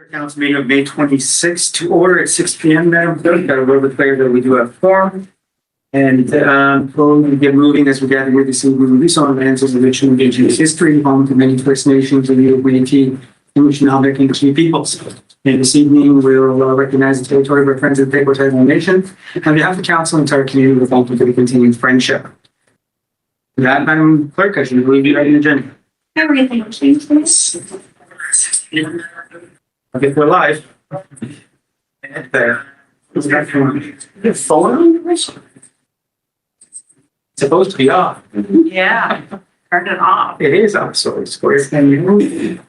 Council meeting of May 26th to order at 6 p.m. Madam Clerk. I will declare that we do have a forum. And we'll get moving as we gather here this evening. We saw lands of Richmond Indigenous history, home to many First Nations and Native Métis, Anishinaabe, and Cree peoples. And this evening we'll recognize the territory of our friends of the Pequot Tribal Nation. On behalf of the council and entire community, we thank you for the continued friendship. With that, Madam Clerk, I should believe you read the agenda. Everything changed, please. Okay, we're live. And there. Your phone? It's supposed to be off. Yeah, turn it off. It is off, so it's square. Can you move?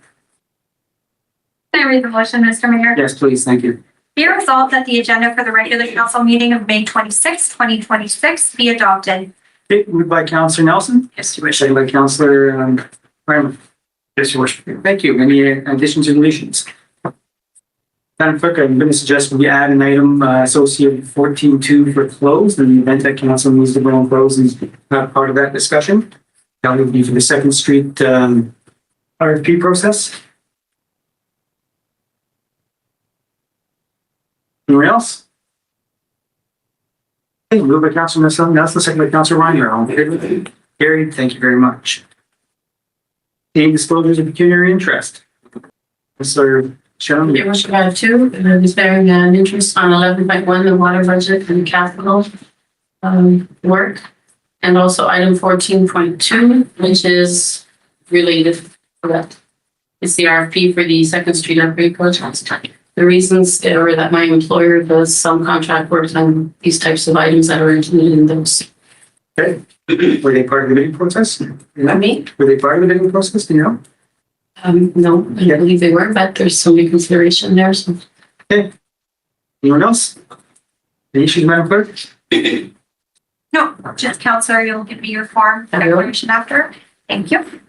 Can I read the motion, Mr. Mayor? Yes, please. Thank you. Be resolved that the agenda for the regular council meeting of May 26, 2026 be adopted. Okay, moved by Councillor Nelson. Yes, you wish. Second by Councillor Reimer. Yes, your worship. Thank you. Any additions or deletions? Madam Clerk, I'm going to suggest we add an item associated 14.2 for closed in the event that council needs to go on close and not part of that discussion. That would be for the Second Street RFP process. Anyone else? Okay, moved by Councillor Nelson, second by Councillor Reimer. All in favor? Carried. Thank you very much. Any disclosures of pecuniary interest? Councillor Sharon? There was about two, is bearing an interest on 11.1, the water budget and capital work. And also item 14.2, which is related to that. It's the RFP for the Second Street upgrade project. The reasons were that my employer does some contract work on these types of items that are included in those. Okay. Were they part of the bidding process? Me? Were they part of the bidding process? Do you know? No, I don't believe they were, but there's some reconsideration there. So. Okay. Anyone else? Any issues, Madam Clerk? No, just Councillor, you'll give me your form declaration after. Thank you.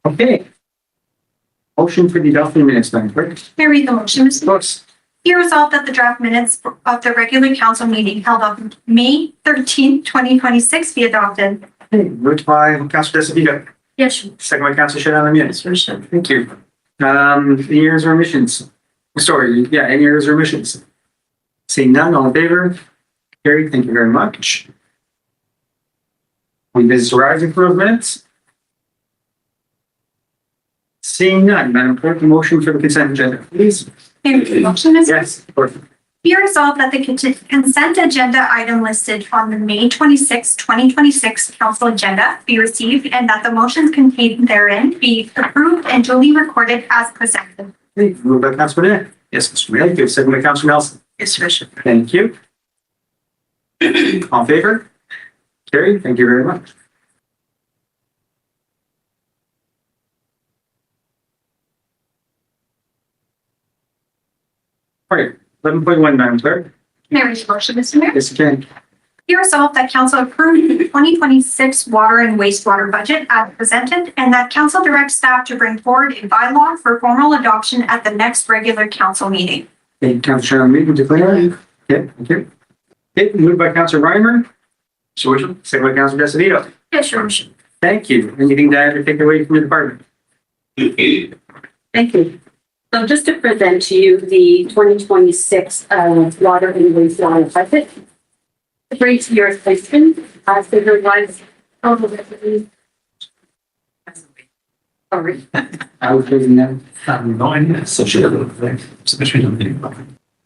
Okay. Motion for the adoption minutes, Madam Clerk. Can I read the motion, Mr. Of course. Be resolved that the draft minutes of the regular council meeting held on May 13, 2026 be adopted. Okay. Moved by Councillor Desavito. Yes, Second by Councillor Sharon Lemieux. sure. Thank you. Any errors or omissions? Sorry, yeah, any errors or omissions? Seeing none, all in favor? Carried. Thank you very much. Any business arising for those minutes? Seeing none, Madam Clerk, the motion for the consent agenda, please. Can I read the motion, Mr. Yes, of course. Be resolved that the consent agenda item listed on the May 26, 2026 council agenda be received and that the motions contained therein be approved and duly recorded as presented. Okay, moved by Councillor Burnett. Yes, Mr. Mayor. Thank you. Second by Councillor Nelson. Yes, Bishop. Thank you. All in favor? Carried. Thank you very much. All right, 11.1, Madam Clerk. Can I read the motion, Mr. Mayor? Yes, you can. Be resolved that council approve the 2026 water and wastewater budget as presented and that council direct staff to bring forward a bylaw for formal adoption at the next regular council meeting. Okay, Councillor Sharon Mead, declare. Okay, thank you. Okay, moved by Councillor Reimer. Second by Councillor Desavito. Yes, sure. Thank you. Anything to add or take away from the department? Thank you. So just to present to you the 2026 water and wastewater budget. To bring to your attention, figure was total revenue. Sorry. I was raising that. No, I didn't associate with it. Especially on the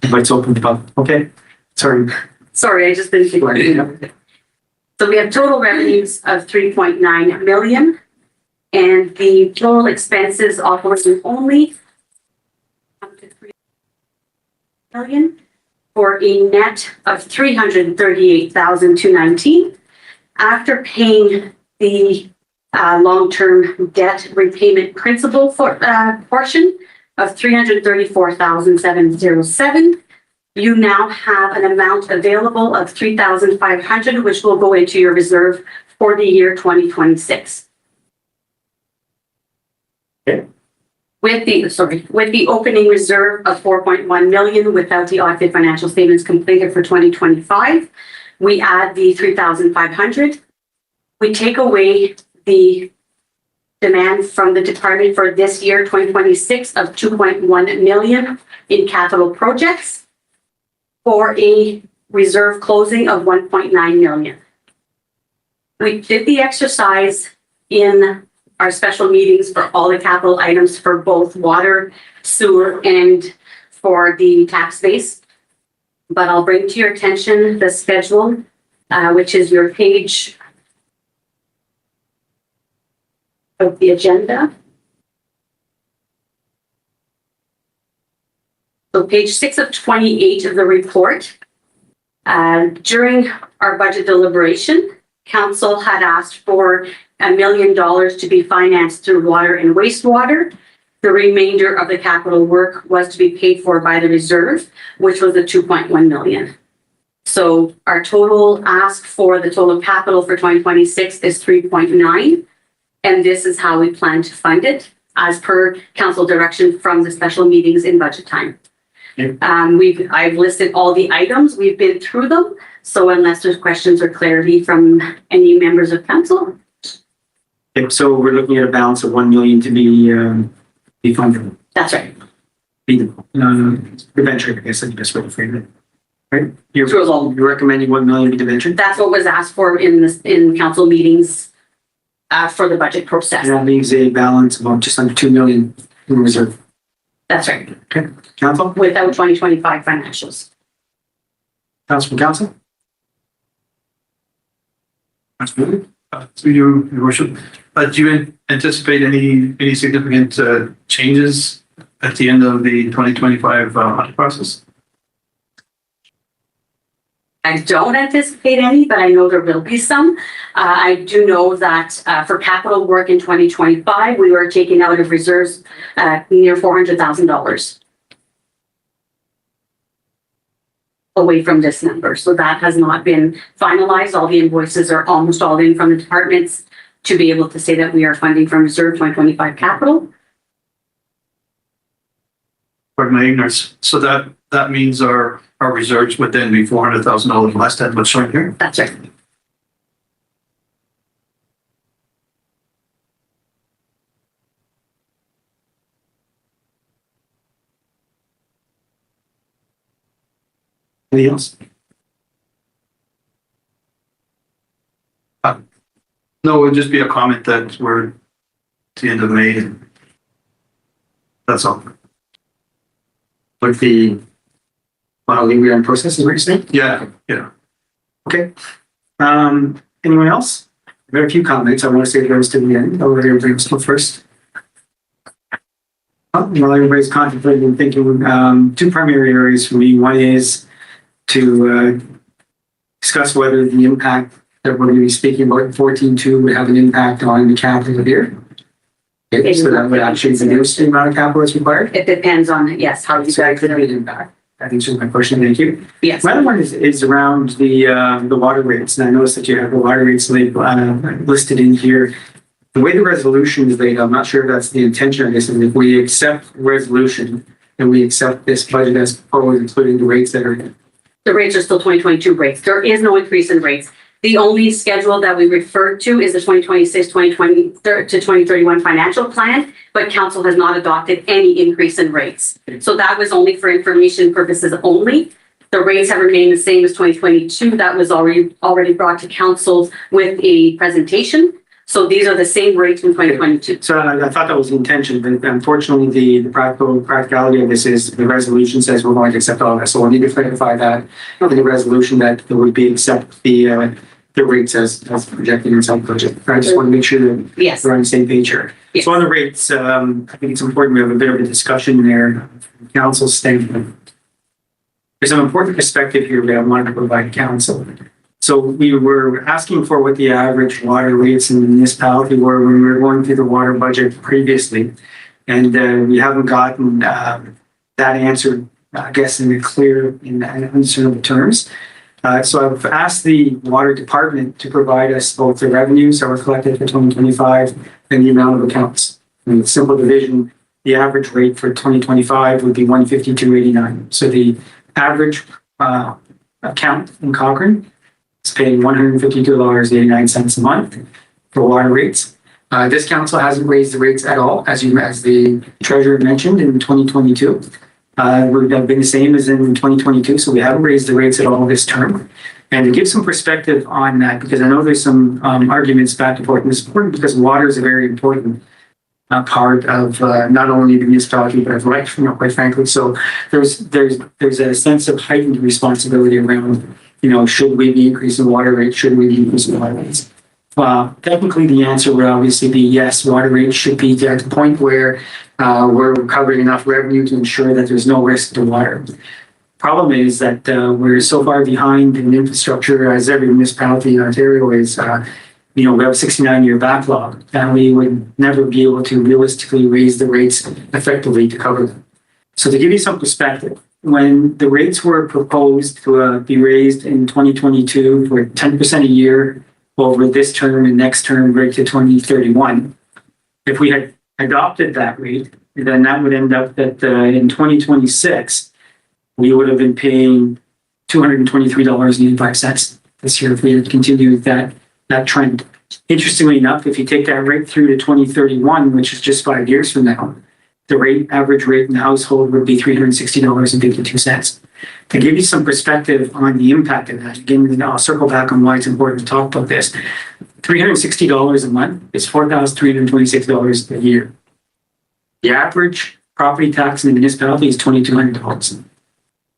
Invites open to public. Okay, sorry. Sorry, I just didn't think. So we have total revenues of 3.9 million and the total expenses operating only up to 3 million for a net of 338,219 after paying the long-term debt repayment principal for portion of 334,707. You now have an amount available of 3,500, which will go into your reserve for the year 2026. Okay. With the opening reserve of 4.1 million without the audited financial statements completed for 2025, we add the 3,500. We take away the demand from the department for this year, 2026, of 2.1 million in capital projects for a reserve closing of 1.9 million. We did the exercise in our special meetings for all the capital items for both water, sewer, and for the tax base. But I'll bring to your attention the schedule, which is your page of the agenda. So page 6 of 28 of the report. During our budget deliberation, council had asked for $1 million to be financed through water and wastewater. The remainder of the capital work was to be paid for by the reserve, which was the 2.1 million. So our total ask for the total capital for 2026 is 3.9. And this is how we plan to fund it as per council direction from the special meetings in budget time. Okay. I've listed all the items. We've been through them. So unless there's questions or clarity from any members of council. Okay, so we're looking at a balance of 1 million to be funded. That's right. Debenture, I guess that's the best way to frame it. Right? Through all. You're recommending 1 million be debenture? That's what was asked for in council meetings for the budget process. And that leaves a balance of just under 2 million in reserve. That's right. Okay, council? Without 2025 financials. Council from council? Through you, Your Worship. Do you anticipate any significant changes at the end of the 2025 audit process? I don't anticipate any, but I know there will be some. I do know that for capital work in 2025, we were taking out of reserves near $400,000 away from this number. So that has not been finalized. All the invoices are almost all in from the departments to be able to say that we are funding from reserve 2025 capital. Pardon my ignorance. So that means our reserves would then be $400,000 less than what's shown here? That's right. Anything else? No, it would just be a comment that we're at the end of May. And that's all. With the modeling we are in process, is what you're saying? Yeah. Okay. Anyone else? I've got a few comments. I want to say those to the end. I'll let everybody else go first. While everybody's contemplating and thinking, two primary areas for me. One is to discuss whether the impact that we're going to be speaking about in 14.2 would have an impact on the capital here. Okay, so that would actually reduce the amount of capital that's required. It depends on, yes, how you So that guys could be an impact. I think so. My question, thank you. Yes. My other one is around the water rates, and I noticed that you have the water rates listed in here. The way the resolution is laid, I'm not sure if that's the intention of this, and if we accept the resolution and we accept this budget as proposed, including the rates that are in. The rates are still 2022 rates. There is no increase in rates. The only schedule that we referred to is the 2026, 2020 to 2031 financial plan, but council has not adopted any increase in rates. So that was only for information purposes only. The rates have remained the same as 2022. That was already brought to council with a presentation. So these are the same rates from 2022. So I thought that was the intention, but unfortunately the practicality of this is the resolution says we're going to accept all of that. So we need to clarify that in the resolution that there would be accept the rates as projected in some budget. I just want to make sure that Yes. we're on the same page here. Yes. So on the rates, I think it's important we have a bit of a discussion there. Council statement. There's an important perspective here that I wanted to provide council. So we were asking for what the average water rates in the municipality were when we were going through the water budget previously. And we haven't gotten that answer, I guess, in a clear and understandable terms. So I've asked the water department to provide us both the revenues that were collected for 2025 and the amount of accounts. In simple division, the average rate for 2025 would be $152.89. So the average account in Cochrane is paying $152.89 a month for water rates. This council hasn't raised the rates at all, as the treasurer mentioned in 2022. We've been the same as in 2022, so we haven't raised the rates at all this term. And to give some perspective on that, because I know there's some arguments back and forth, and it's important because water is a very important part of not only the municipality but of life, quite frankly. So there's a sense of heightened responsibility around, should we be increasing water rates? Should we be increasing water rates? Technically, the answer would obviously be yes. Water rates should be at the point where we're recovering enough revenue to ensure that there's no risk to water. Problem is that we're so far behind in infrastructure, as every municipality in Ontario is. We have a 69-year backlog, and we would never be able to realistically raise the rates effectively to cover them. So to give you some perspective, when the rates were proposed to be raised in 2022 for 10% a year over this term and next term right to 2031, if we had adopted that rate, then that would end up that in 2026, we would have been paying $223.85 this year if we had continued that trend. Interestingly enough, if you take that rate through to 2031, which is just 5 years from now, the average rate in the household would be $360.52. To give you some perspective on the impact of that, again, I'll circle back on why it's important to talk about this. $360 a month is $4,326 a year. The average property tax in the municipality is $2,200.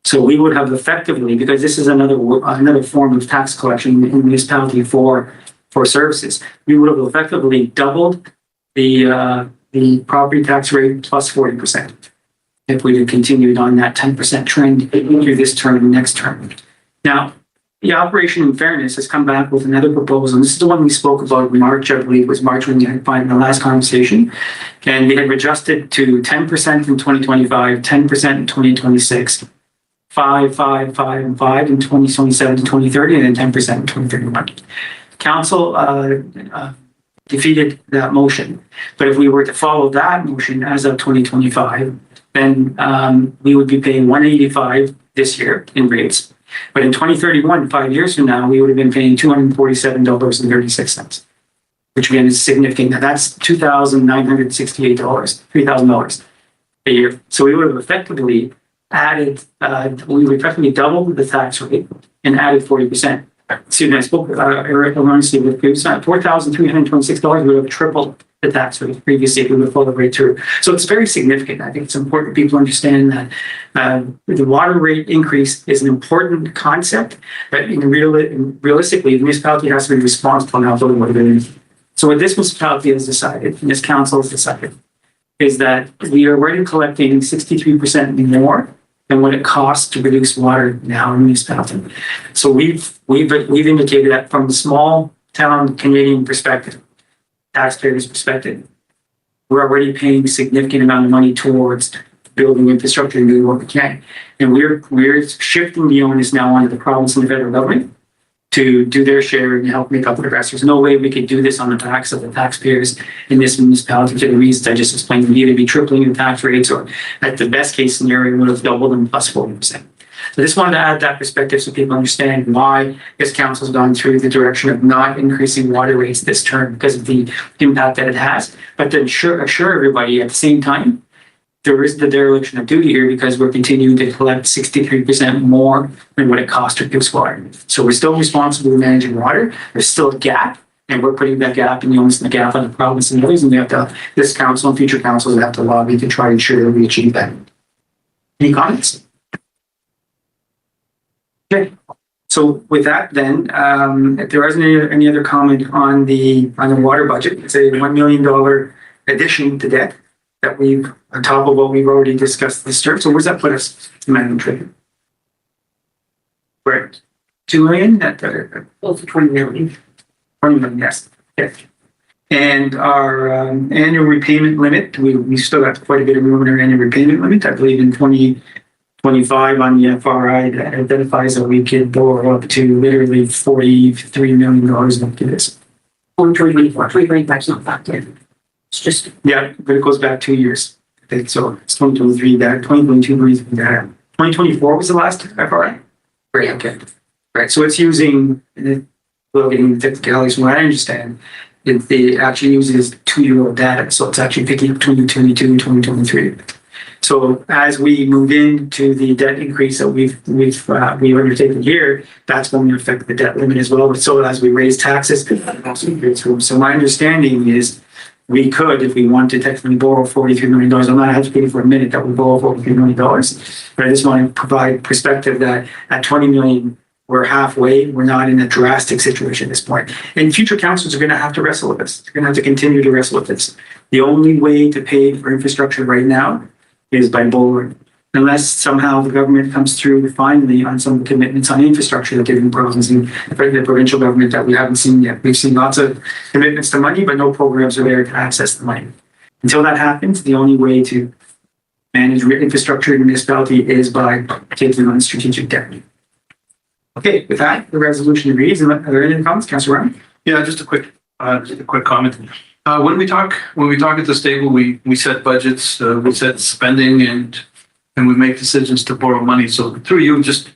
So we would have effectively, because this is another form of tax collection in the municipality for services, we would have effectively doubled the property tax rate plus 40% if we had continued on that 10% trend through this term and next term. Now, the Operation in Fairness has come back with another proposal. This is the one we spoke about in March, I believe it was March when you had the last conversation. And they had adjusted to 10% in 2025, 10% in 2026, 5, 5, 5, and 5 in 2027 to 2030, and then 10% in 2031. Council defeated that motion. But if we were to follow that motion as of 2025, then we would be paying $185 this year in rates. But in 2031, 5 years from now, we would have been paying $247.36, which again is significant. Now that's $2,968, $3,000 a year. So we would have effectively doubled the tax rate and added 40%. Excuse me, I spoke erroneously with previous $4,326. We would have tripled the tax rate previously if we would follow the rate through. So it's very significant. I think it's important people understand that the water rate increase is an important concept, but realistically, the municipality has to be responsible now for what it is. So what this municipality has decided, and this council has decided, is that we are already collecting 63% more than what it costs to produce water now in the municipality. So we've indicated that from the small town Canadian perspective, taxpayers' perspective, we're already paying a significant amount of money towards building infrastructure and doing what we can. And we're shifting the onus now onto the province and the federal government to do their share and help make up the rest. There's no way we could do this on the backs of the taxpayers in this municipality for the reasons I just explained. We'd either be tripling the tax rates or at the best case scenario, would have doubled them plus 40%. So I just wanted to add that perspective so people understand why this council's gone through the direction of not increasing water rates this term because of the impact that it has, but to assure everybody at the same time, there is the dereliction of duty here because we're continuing to collect 63% more than what it costs to produce water. So we're still responsible for managing water. There's still a gap, and we're putting that gap and the onus in the gap on the province and others, and we have to, this council and future councils have to lobby to try and ensure that we achieve that. Any comments? Okay. So with that, then, if there isn't any other comment on the water budget, it's a $1 million addition to debt that we've on top of what we've already discussed this term. So where's that put us, Madam Chair? We're at $2 million. Close to 20 million. 20 million, yes. Yes. And our annual repayment limit, we still got quite a bit of room in our annual repayment limit. I believe in 2025 on the FRI that identifies that we could borrow up to literally $43 million up to this. On 2024, 2025 is not factored in. It's just. Yeah, but it goes back 2 years. So it's 2023 that 2022 reason that 2024 was the last FRI. Right. Okay. Right. So it's using, well, getting the technicalities from what I understand, it actually uses 2-year-old data, so it's actually picking up 2022 and 2023. So as we move into the debt increase that we've undertaken here, that's going to affect the debt limit as well. But so as we raise taxes, it also increases room. So my understanding is we could, if we want to technically borrow $43 million. I'm not advocating for a minute that we borrow $43 million, but I just want to provide perspective that at 20 million, we're halfway. We're not in a drastic situation at this point. And future councils are going to have to wrestle with this. They're going to have to continue to wrestle with this. The only way to pay for infrastructure right now is by borrowing. Unless somehow the government comes through finally on some commitments on infrastructure that they've been promising the provincial government that we haven't seen yet. We've seen lots of commitments to money, but no programs are there to access the money. Until that happens, the only way to manage infrastructure in the municipality is by taking on strategic debt. Okay, with that, the resolution reads. Are there any comments, Councillor Brown? Yeah, just a quick comment. When we talk at this table, we set budgets, we set spending, and we make decisions to borrow money. So through you, just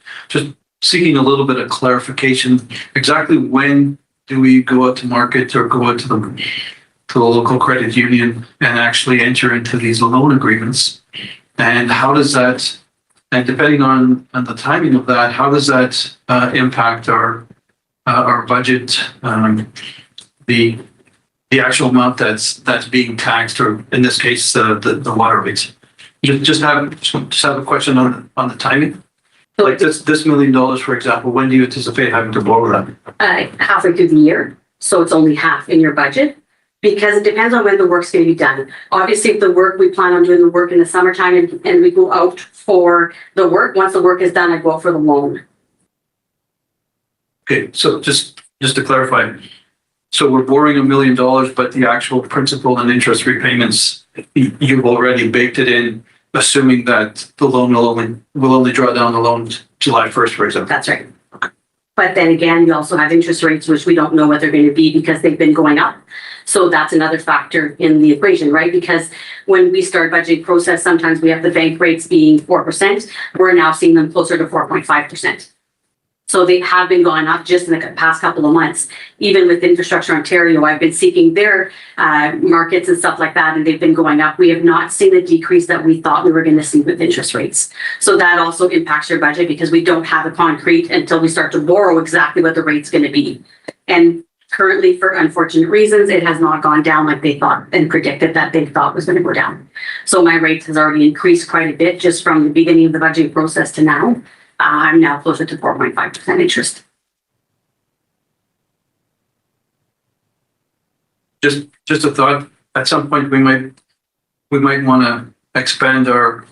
seeking a little bit of clarification. Exactly when do we go out to market or go out to the local credit union and actually enter into these loan agreements? And how does that? And depending on the timing of that, how does that impact our budget? The actual amount that's being taxed, or in this case, the water rates. Just have a question on the timing. Like this $1 million, for example, when do you anticipate having to borrow that? Halfway through the year, so it's only half in your budget, because it depends on when the work's going to be done. Obviously, if we plan on doing the work in the summertime and we go out for the work, once the work is done, I go out for the loan. Okay, so just to clarify, so we're borrowing $1 million, but the actual principal and interest repayments, you've already baked it in, assuming that the loan will only draw down the loan July 1st, for example. That's right. Okay. But then again, you also have interest rates, which we don't know what they're going to be because they've been going up. So that's another factor in the equation, right? Because when we start budgeting process, sometimes we have the bank rates being 4%. We're now seeing them closer to 4.5%. So they have been going up just in the past couple of months. Even with Infrastructure Ontario, I've been seeking their markets and stuff like that, and they've been going up. We have not seen the decrease that we thought we were going to see with interest rates. So that also impacts your budget because we don't have a concrete until we start to borrow exactly what the rate's going to be. And currently, for unfortunate reasons, it has not gone down like they thought and predicted that they thought was going to go down. So my rate has already increased quite a bit just from the beginning of the budgeting process to now. I'm now closer to 4.5% interest. Just a thought. At some point, we might want to expand our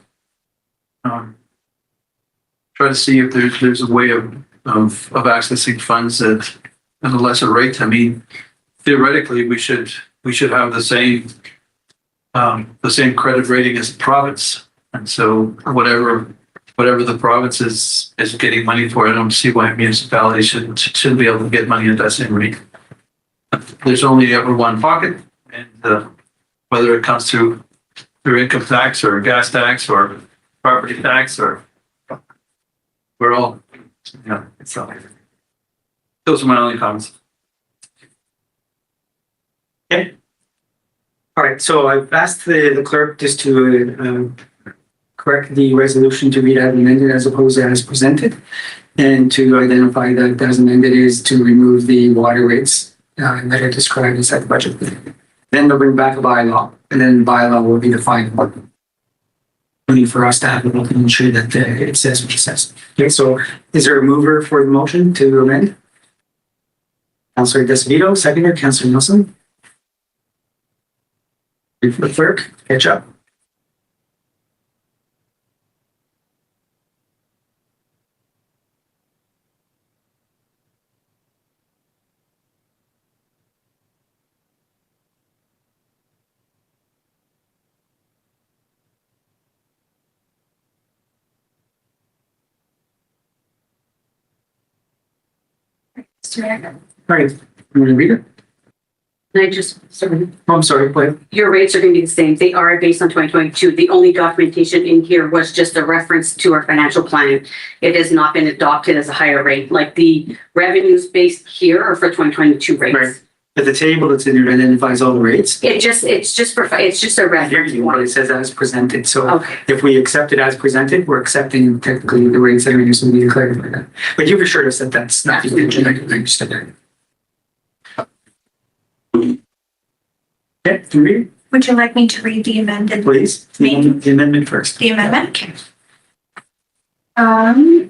try to see if there's a way of accessing funds at a lesser rate. I mean, theoretically, we should have the same credit rating as the province, and so whatever the province is getting money for, I don't see why municipalities shouldn't be able to get money at that same rate. There's only ever one pocket, and whether it comes through income tax or gas tax or property tax, or we're all, it's all. Those are my only comments. Okay. All right, so I've asked the clerk just to correct the resolution to read as amended as opposed to as presented, and to identify that as amended is to remove the water rates that are described inside the budget. Then they'll bring back a bylaw, and then bylaw will be the final. Only for us to have a look and ensure that it says what it says. Okay, so is there a mover for the motion to amend? Councillor Desvito, seconder. Councillor Nelson. The clerk, catch up. All right, I'm going to read it. I'm sorry, go ahead. Your rates are going to be the same. They are based on 2022. The only documentation in here was just a reference to our financial plan. It has not been adopted as a higher rate. Like the revenues based here are for 2022 rates. Right. But the table that's in there identifies all the rates. it's just a Here reference you want, point. it says as presented, so Okay. if we accept it as presented, we're accepting technically the rates that are used to be declared by that. But you assured us that that's not the agenda, I understood that. Okay, can you read, Would you like me to read the amended, please? The amendment first. the amendment? Okay.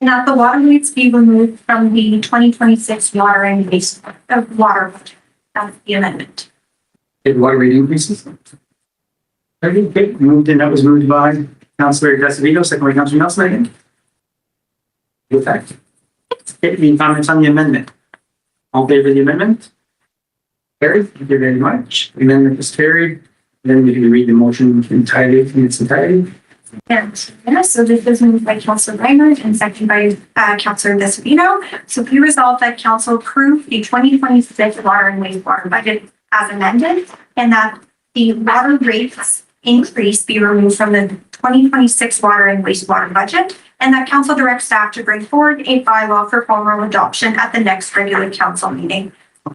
That the water rates be removed from the 2026 water and water budget. That's the amendment. Did water rate increases? Okay, moved and that was moved by Councillor Decidido, second by Councillor Nelson again. With that. Okay, any comments on the amendment? All in favor of the amendment? Carried, thank you very much. Amendment is carried. Then we can read the motion entirely in its entirety. And yes, so this is moved by Councillor Reinhardt and seconded by Councillor Decidido. So be resolved that council approve the 2026 water and wastewater budget as amended, and that the water rates increase be removed from the 2026 water and wastewater budget, and that council directs staff to bring forward a bylaw for formal adoption at the next regular council meeting.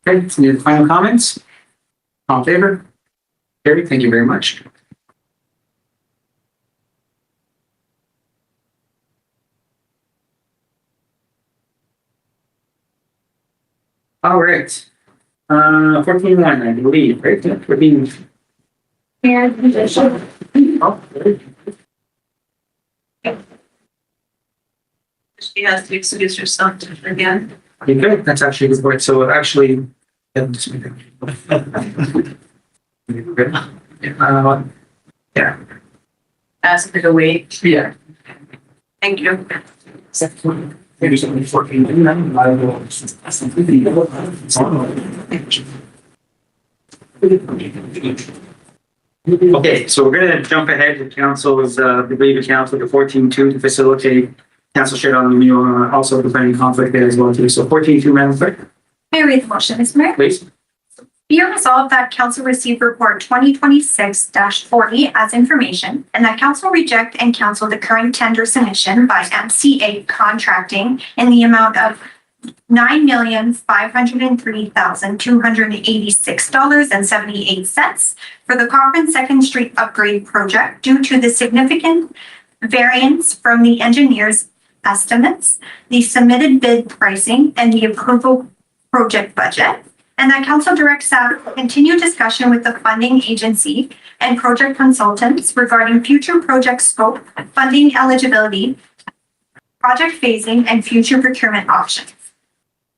Okay, so any final comments? All in favor? Carried, thank you very much. All right. 14.1, I believe, right? 14. Oh, good. She has to excuse herself again. Okay, good. That's actually a good point. So actually, yeah. Ask her to wait. Yeah. Thank you. Maybe something 14. Okay, so we're gonna jump ahead to council's, the Beaver Council to 14.2 to facilitate council share on the new, also preventing conflict there as well too. So 14.2, Madam Clerk, May I read the motion, Mr. Mayor? please. Be it resolved that council receive report 2026-40 as information, and that council reject and cancel the current tender submission by MCA Contracting in the amount of $9,503,286.78 for the Cochrane Second Street Upgrade Project due to the significant variance from the engineer's estimates, the submitted bid pricing, and the approval project budget. And that council directs staff to continue discussion with the funding agency and project consultants regarding future project scope, funding eligibility, project phasing, and future procurement options.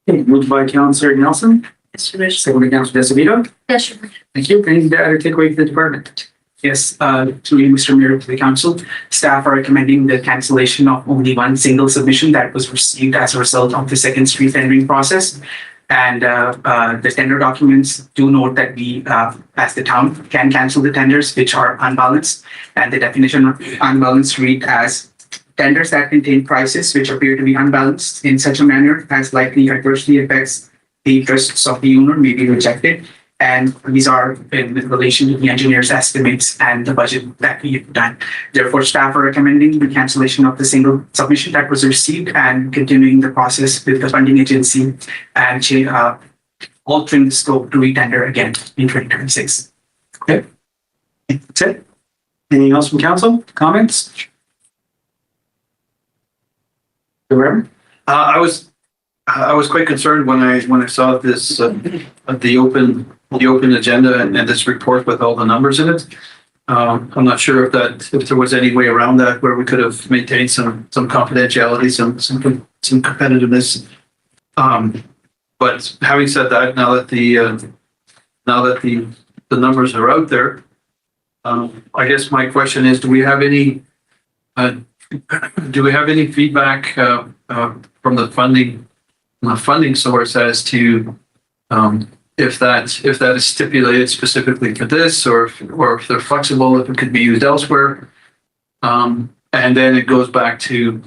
Okay, moved by Councillor Nelson, Mr. Bishop. second by Councillor Decidido. Yes, Thank you. Anything to add or take away from the department? Yes, to you, Mr. Mayor, to the council, staff are recommending the cancellation of only one single submission that was received as a result of the Second Street tendering process. And the tender documents do note that we, as the town, can cancel the tenders which are unbalanced. And the definition of unbalanced read as tenders that contain prices which appear to be unbalanced in such a manner as likely adversely affects the interests of the owner may be rejected. And these are in relation to the engineer's estimates and the budget that we've done. Therefore, staff are recommending the cancellation of the single submission that was received and continuing the process with the funding agency and altering the scope to retender again in 2026. Okay. That's it. Anything else from council? Comments? Whoever? I was quite concerned when I saw this, the open agenda and this report with all the numbers in it. I'm not sure if there was any way around that where we could have maintained some confidentiality, some competitiveness. But having said that, now that the numbers are out there, I guess my question is, do we have any feedback from the funding source as to if that is stipulated specifically for this, or if they're flexible, if it could be used elsewhere? And then it goes back to,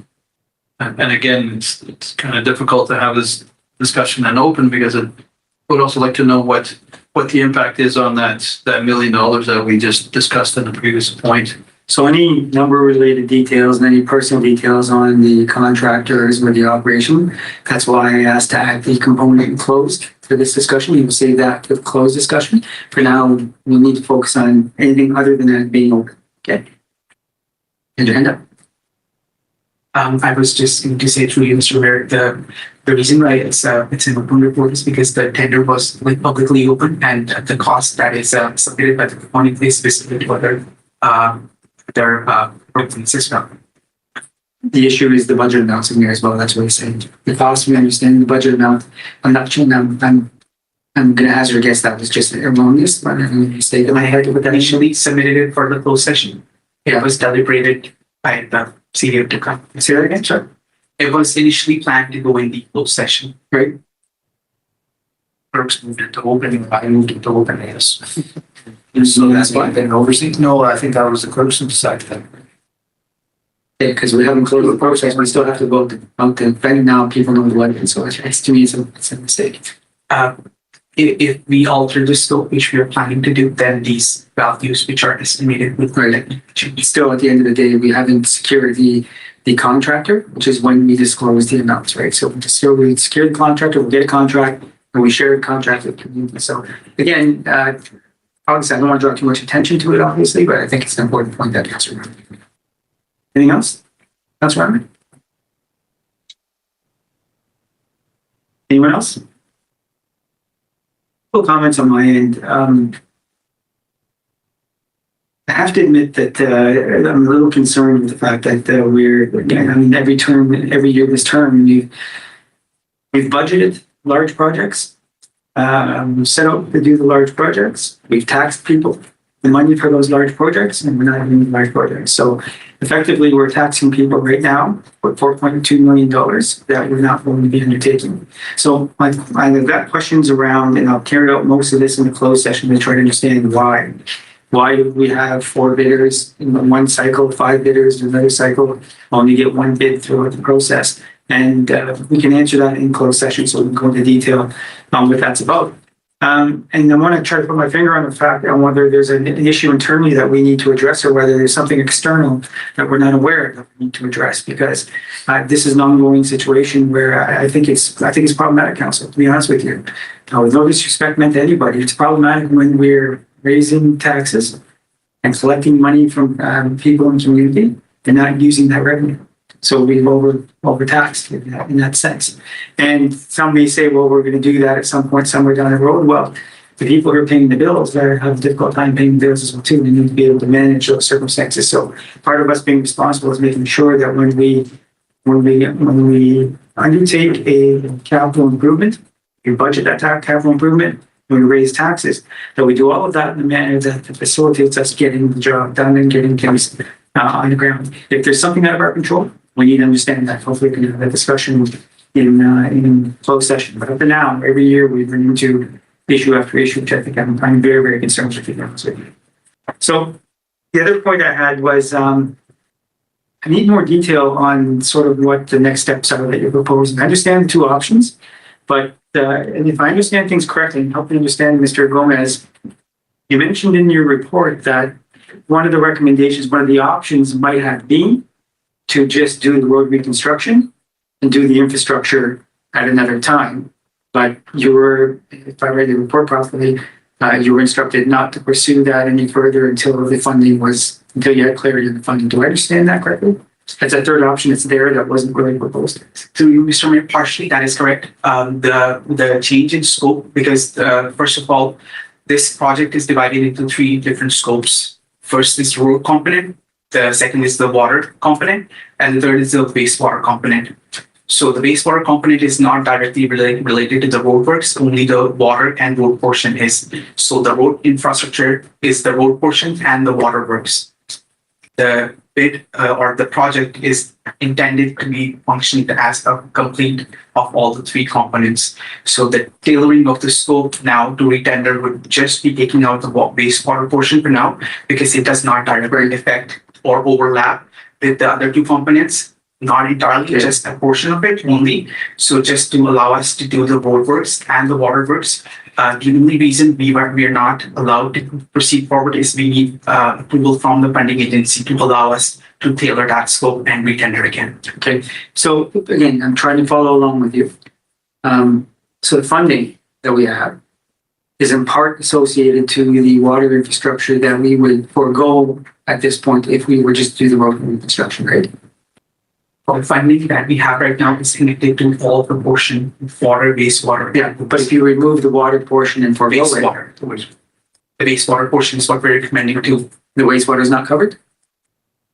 and again, it's kind of difficult to have this discussion and open, because it would also like to know what the impact is on that $1 million that we just discussed in the previous point. So any number related details and any personal details on the contractors or the operation, that's why I asked to add the component closed for this discussion. You will save that for the closed discussion. For now, we need to focus on anything other than that being open. Okay. And your hand up. I was just going to say through you, Mr. Mayor, the reason why it's an open report is because the tender was like publicly open and the cost that is submitted by the component is specific to other their provinces. The issue is the budget amounts in here as well. That's what he's saying. The cost, we understand the budget amount. I'm not sure. I'm going to hazard a guess that was just erroneous, but I'm going to state that I had to put that issue. Initially submitted it for the closed session. It was deliberated by the CEO to come. Say that again, sir. It was initially planned to go in the closed session. Right. Clerks moved it to open, I moved it to open, yes. So that's why. Then oversee? No, I think that was the clerks who decided that. Yeah, because we haven't closed the process, we still have to vote out the venue now. People know what it is. So it's to me, it's a mistake. If we alter the scope, which we are planning to do, then these values, which are estimated, would change. Still, at the end of the day, we haven't secured the contractor, which is when we disclose the amounts, right? So we secure the contractor, we'll get a contract, and we share the contract with the community. So again, obviously, I don't want to draw too much attention to it, obviously, but I think it's an important point that Councilor Ryan. Anything else? Councilor Ryan? Anyone else? Couple comments on my end. I have to admit that I'm a little concerned with the fact that every year this term, we've budgeted large projects, set out to do the large projects. We've taxed people the money for those large projects, and we're not doing large projects. So effectively, we're taxing people right now for $4.2 million that we're not going to be undertaking. So I've got questions around, and I'll carry out most of this in the closed session to try to understand why. Why do we have 4 bidders in one cycle, 5 bidders in another cycle, only get 1 bid throughout the process? And we can answer that in closed session, so we can go into detail on what that's about. And I want to try to put my finger on the fact on whether there's an issue internally that we need to address, or whether there's something external that we're not aware of that we need to address, because this is an ongoing situation where I think it's problematic, Council, to be honest with you. With no disrespect meant to anybody, it's problematic when we're raising taxes and collecting money from people in the community and not using that revenue. So we've overtaxed in that sense. And some may say, well, we're going to do that at some point somewhere down the road. Well, the people who are paying the bills, they have a difficult time paying the bills as well too. They need to be able to manage those circumstances. So part of us being responsible is making sure that when we undertake a capital improvement, we budget that capital improvement, when we raise taxes, that we do all of that in a manner that facilitates us getting the job done and getting things on the ground. If there's something out of our control, we need to understand that. Hopefully we can have that discussion in closed session. But up to now, every year we've run into issue after issue, which I think I'm very, very concerned with. So the other point I had was I need more detail on sort of what the next steps are that you're proposing. I understand the 2 options, but and if I understand things correctly, and help me understand, Mr. Gomez, you mentioned in your report that one of the recommendations, one of the options might have been to just do the road reconstruction and do the infrastructure at another time. But you were, if I read the report properly, you were instructed not to pursue that any further until you had clarity on the funding. Do I understand that correctly? That's a third option that's there that wasn't really proposed. To you, Mr. Mayor, partially that is correct. The change in scope, because first of all, this project is divided into 3 different scopes. First is the road component, the second is the water component, and the third is the wastewater component. So the wastewater component is not directly related to the roadworks, only the water and road portion is. So the road infrastructure is the road portion and the waterworks. The bid or the project is intended to be functioning as a complete of all the 3 components. So the tailoring of the scope now to retender would just be taking out the wastewater portion for now, because it does not directly affect or overlap with the other 2 components, not entirely, just a portion of it only. So just to allow us to do the roadworks and the waterworks The only reason we are not allowed to proceed forward is we need approval from the funding agency to allow us to tailor that scope and retender again. Okay, so again, I'm trying to follow along with you. So the funding that we have is in part associated to the water infrastructure that we would forego at this point if we were just to do the road reconstruction, right? The funding that we have right now is connected to all the portion of water, wastewater. Yeah, but if you remove the water portion and forego it, Wastewater. The wastewater portion is what we're recommending to. the wastewater is not covered?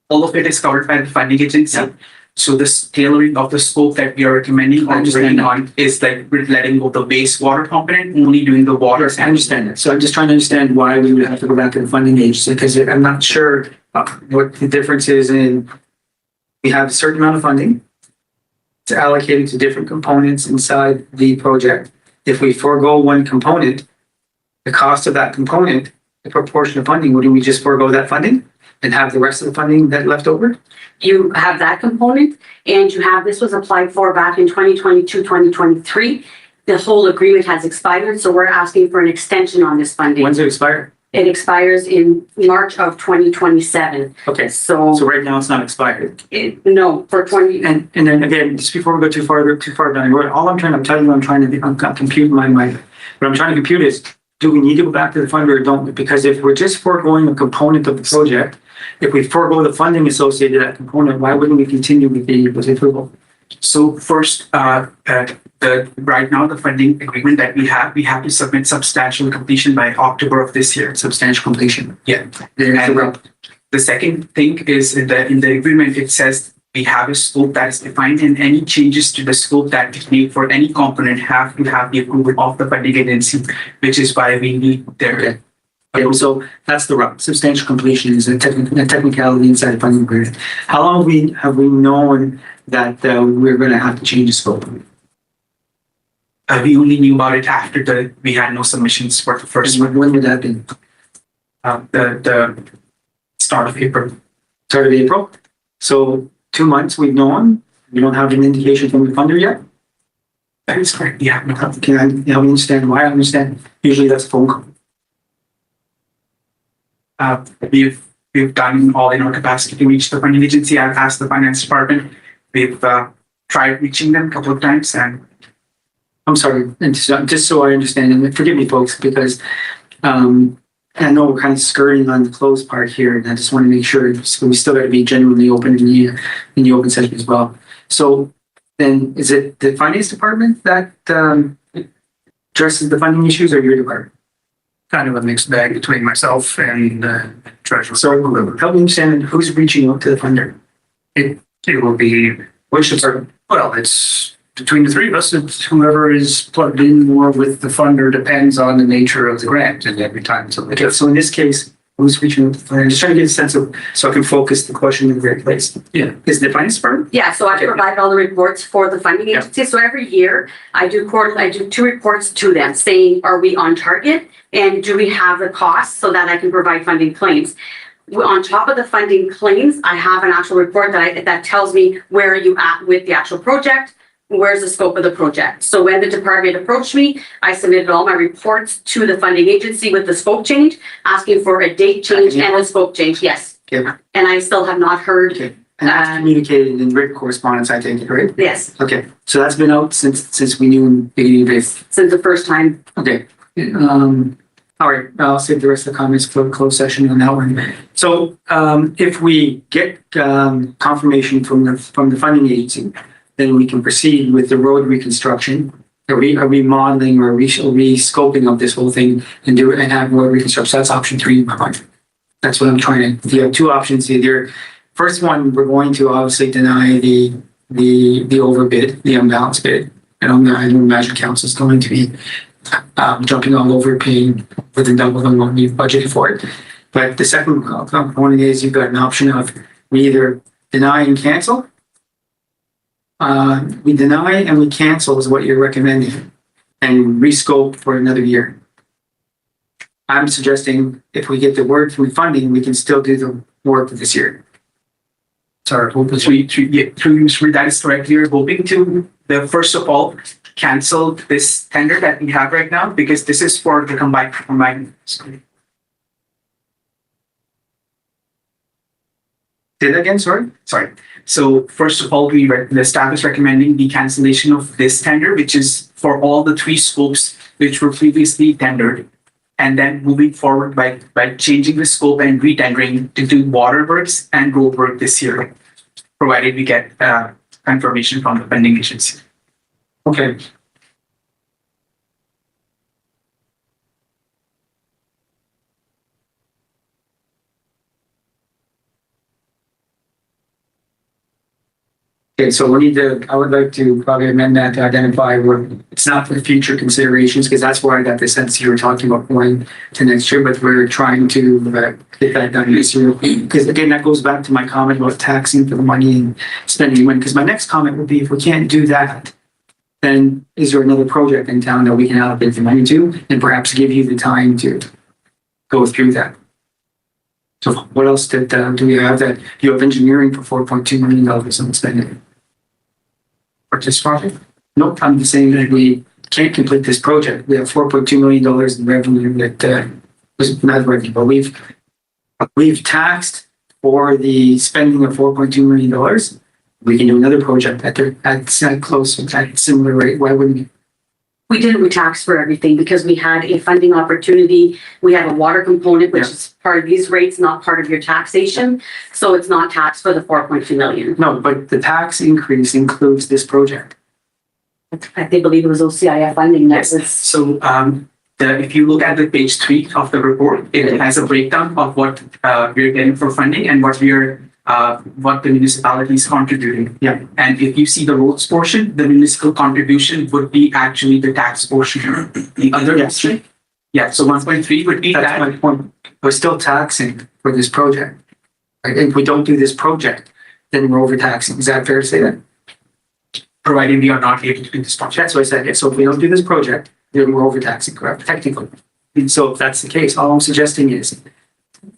All of it is covered by the funding agency. Yeah. So this tailoring of the scope that we are recommending I or understand agreeing that. on is like we're letting go the wastewater component, only doing the water. Yes, I understand that. So I'm just trying to understand why we would have to go back to the funding agency, because I'm not sure what the difference is in, we have a certain amount of funding. It's allocated to different components inside the project. If we forego one component, the cost of that component, the proportion of funding, wouldn't we just forego that funding and have the rest of the funding that left over? You have that component and you have, this was applied for back in 2022, 2023. The whole agreement has expired, so we're asking for an extension on this funding. When's it expire? It expires in March of 2027. Okay, so So, right now it's not expired. no, for 20, And then again, just before we go too far down the road, all I'm telling you, I'm computing my mind. What I'm trying to compute is, do we need to go back to the funder or don't we? Because if we're just foregoing a component of the project, if we forego the funding associated with that component, why wouldn't we continue with the approval? So first, right now, the funding agreement that we have to submit substantial completion by October of this year. Substantial completion. Yeah. There's the rub. The second thing is in the agreement, it says we have a scope that is defined and any changes to the scope that is made for any component have to have the approval of the funding agency, which is why we need their. Okay. Okay, so that's the rub. Substantial completion is a technicality inside the funding agreement. How long have we known that we're going to have to change the scope? We only knew about it after we had no submissions for the first one. When would that be? The start of April. Start of April? So 2 months we've known. We don't have an indication from the funder yet. That is correct. Yeah. No. Can I help me understand why? I understand. Usually that's a phone call. We've done all in our capacity to reach the funding agency. I've asked the finance department. We've tried reaching them a couple of times, and I'm sorry, and just so I understand, and forgive me, folks, because I know we're kind of skirting on the closed part here, and I just want to make sure we still got to be genuinely open in the open session as well. So then, is it the finance department that addresses the funding issues, or your department? Kind of a mixed bag between myself and treasurer. So help me understand who's reaching out to the funder. It will be, Which department? well, it's between the three of us, it's whoever is plugged in more with the funder depends on the nature of the grant and every time something Okay, gets. so in this case, who's reaching out to the funder? I'm just trying to get a sense of, so I can focus the question in the right place. Yeah. Is it the finance department? yeah, so I Okay. provide all the reports for the funding Yeah. agency. So every year I do 2 reports to them saying, are we on target? And do we have the costs so that I can provide funding claims? On top of the funding claims, I have an actual report that tells me where are you at with the actual project, where's the scope of the project. So when the department approached me, I submitted all my reports to the funding agency with the scope change, asking for a date change and a scope change, yes. Okay. And I still have not heard, Okay. And that's communicated in written correspondence, I take it, right? yes, Okay, so that's been out since we knew in the beginning of April. since the first time. Okay. All right, I'll save the rest of the comments for the closed session on that one. So if we get confirmation from the funding agency, then we can proceed with the road reconstruction, a remodeling or re-scoping of this whole thing and have road reconstruction. That's option 3 in my mind. That's what I'm trying to, you have 2 options either. First one, we're going to obviously deny the overbid, the unbalanced bid. I don't imagine council's going to be jumping all over paying for the double than what we've budgeted for it. But the second component is you've got an option of we either deny and cancel. We deny and we cancel is what you're recommending and rescope for another year. I'm suggesting if we get the word from the funding, we can still do the work this year. Sorry, hope is through you, Mr. Mayor, that is correct. We are hoping to, first of all, cancel this tender that we have right now because this is for the combined. Say that again, sorry? Sorry. So first of all, the staff is recommending the cancellation of this tender, which is for all the three scopes which were previously tendered. And then moving forward by changing the scope and re-tendering to do water works and road work this year, provided we get confirmation from the funding agency. Okay. Okay, so I would like to probably amend that to identify where it's not for future considerations, because that's where I got the sense you were talking about going to next year, but we're trying to get that done this year. Because again, that goes back to my comment about taxing for the money and spending money, because my next comment would be if we can't do that, then is there another project in town that we can allocate the money to and perhaps give you the time to go through that? So what else do we have that you have engineering for $4.2 million on spending? For this project? Nope, I'm just saying that we can't complete this project. We have $4.2 million in revenue that was not revenue, but we've taxed for the spending of $4.2 million. We can do another project at close, at similar rate. Why wouldn't we? We didn't tax for everything because we had a funding opportunity. We have a water component, which is part of these rates, not part of your taxation. So it's not taxed for the 4.2 million. No, but the tax increase includes this project. I think believe it was OCIF funding that Yes. was. So if you look at the page 3 of the report, it has a breakdown of what we're getting for funding and what the municipality is contributing. Yeah. And if you see the roads portion, the municipal contribution would be actually the tax portion. The other portion, yeah, so 1.3 would be That's that. my point. We're still taxing for this project. Right? If we don't do this project, then we're overtaxing. Is that fair to say that? Providing we are not able to do this project. That's what I said. Yeah. So if we don't do this project, then we're overtaxing, correct? Technically. And so if that's the case, all I'm suggesting is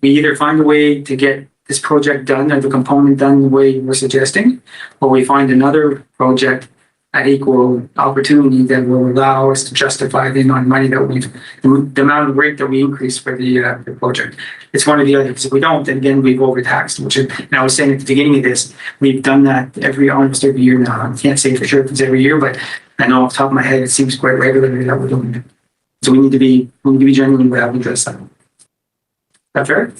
we either find a way to get this project done or the component done the way we're suggesting, or we find another project at equal opportunity that will allow us to justify the amount of money that the amount of rate that we increase for the project. It's one or the other. Because if we don't, then again, we've overtaxed, and I was saying at the beginning of this, we've done that almost every year now. I can't say for sure if it's every year, but I know off the top of my head, it seems quite regularly that we're doing it. So we need to be genuine with how we address that. Is that fair?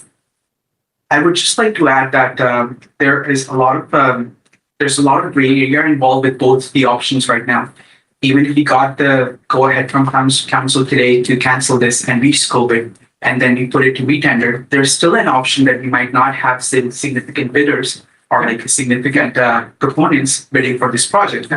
I would just like to add that there's a lot of gray area involved with both the options right now. Even if we got the go ahead from council today to cancel this and rescope it, and then we put it to retender, there's still an option that we might not have significant bidders or like significant proponents bidding for this project.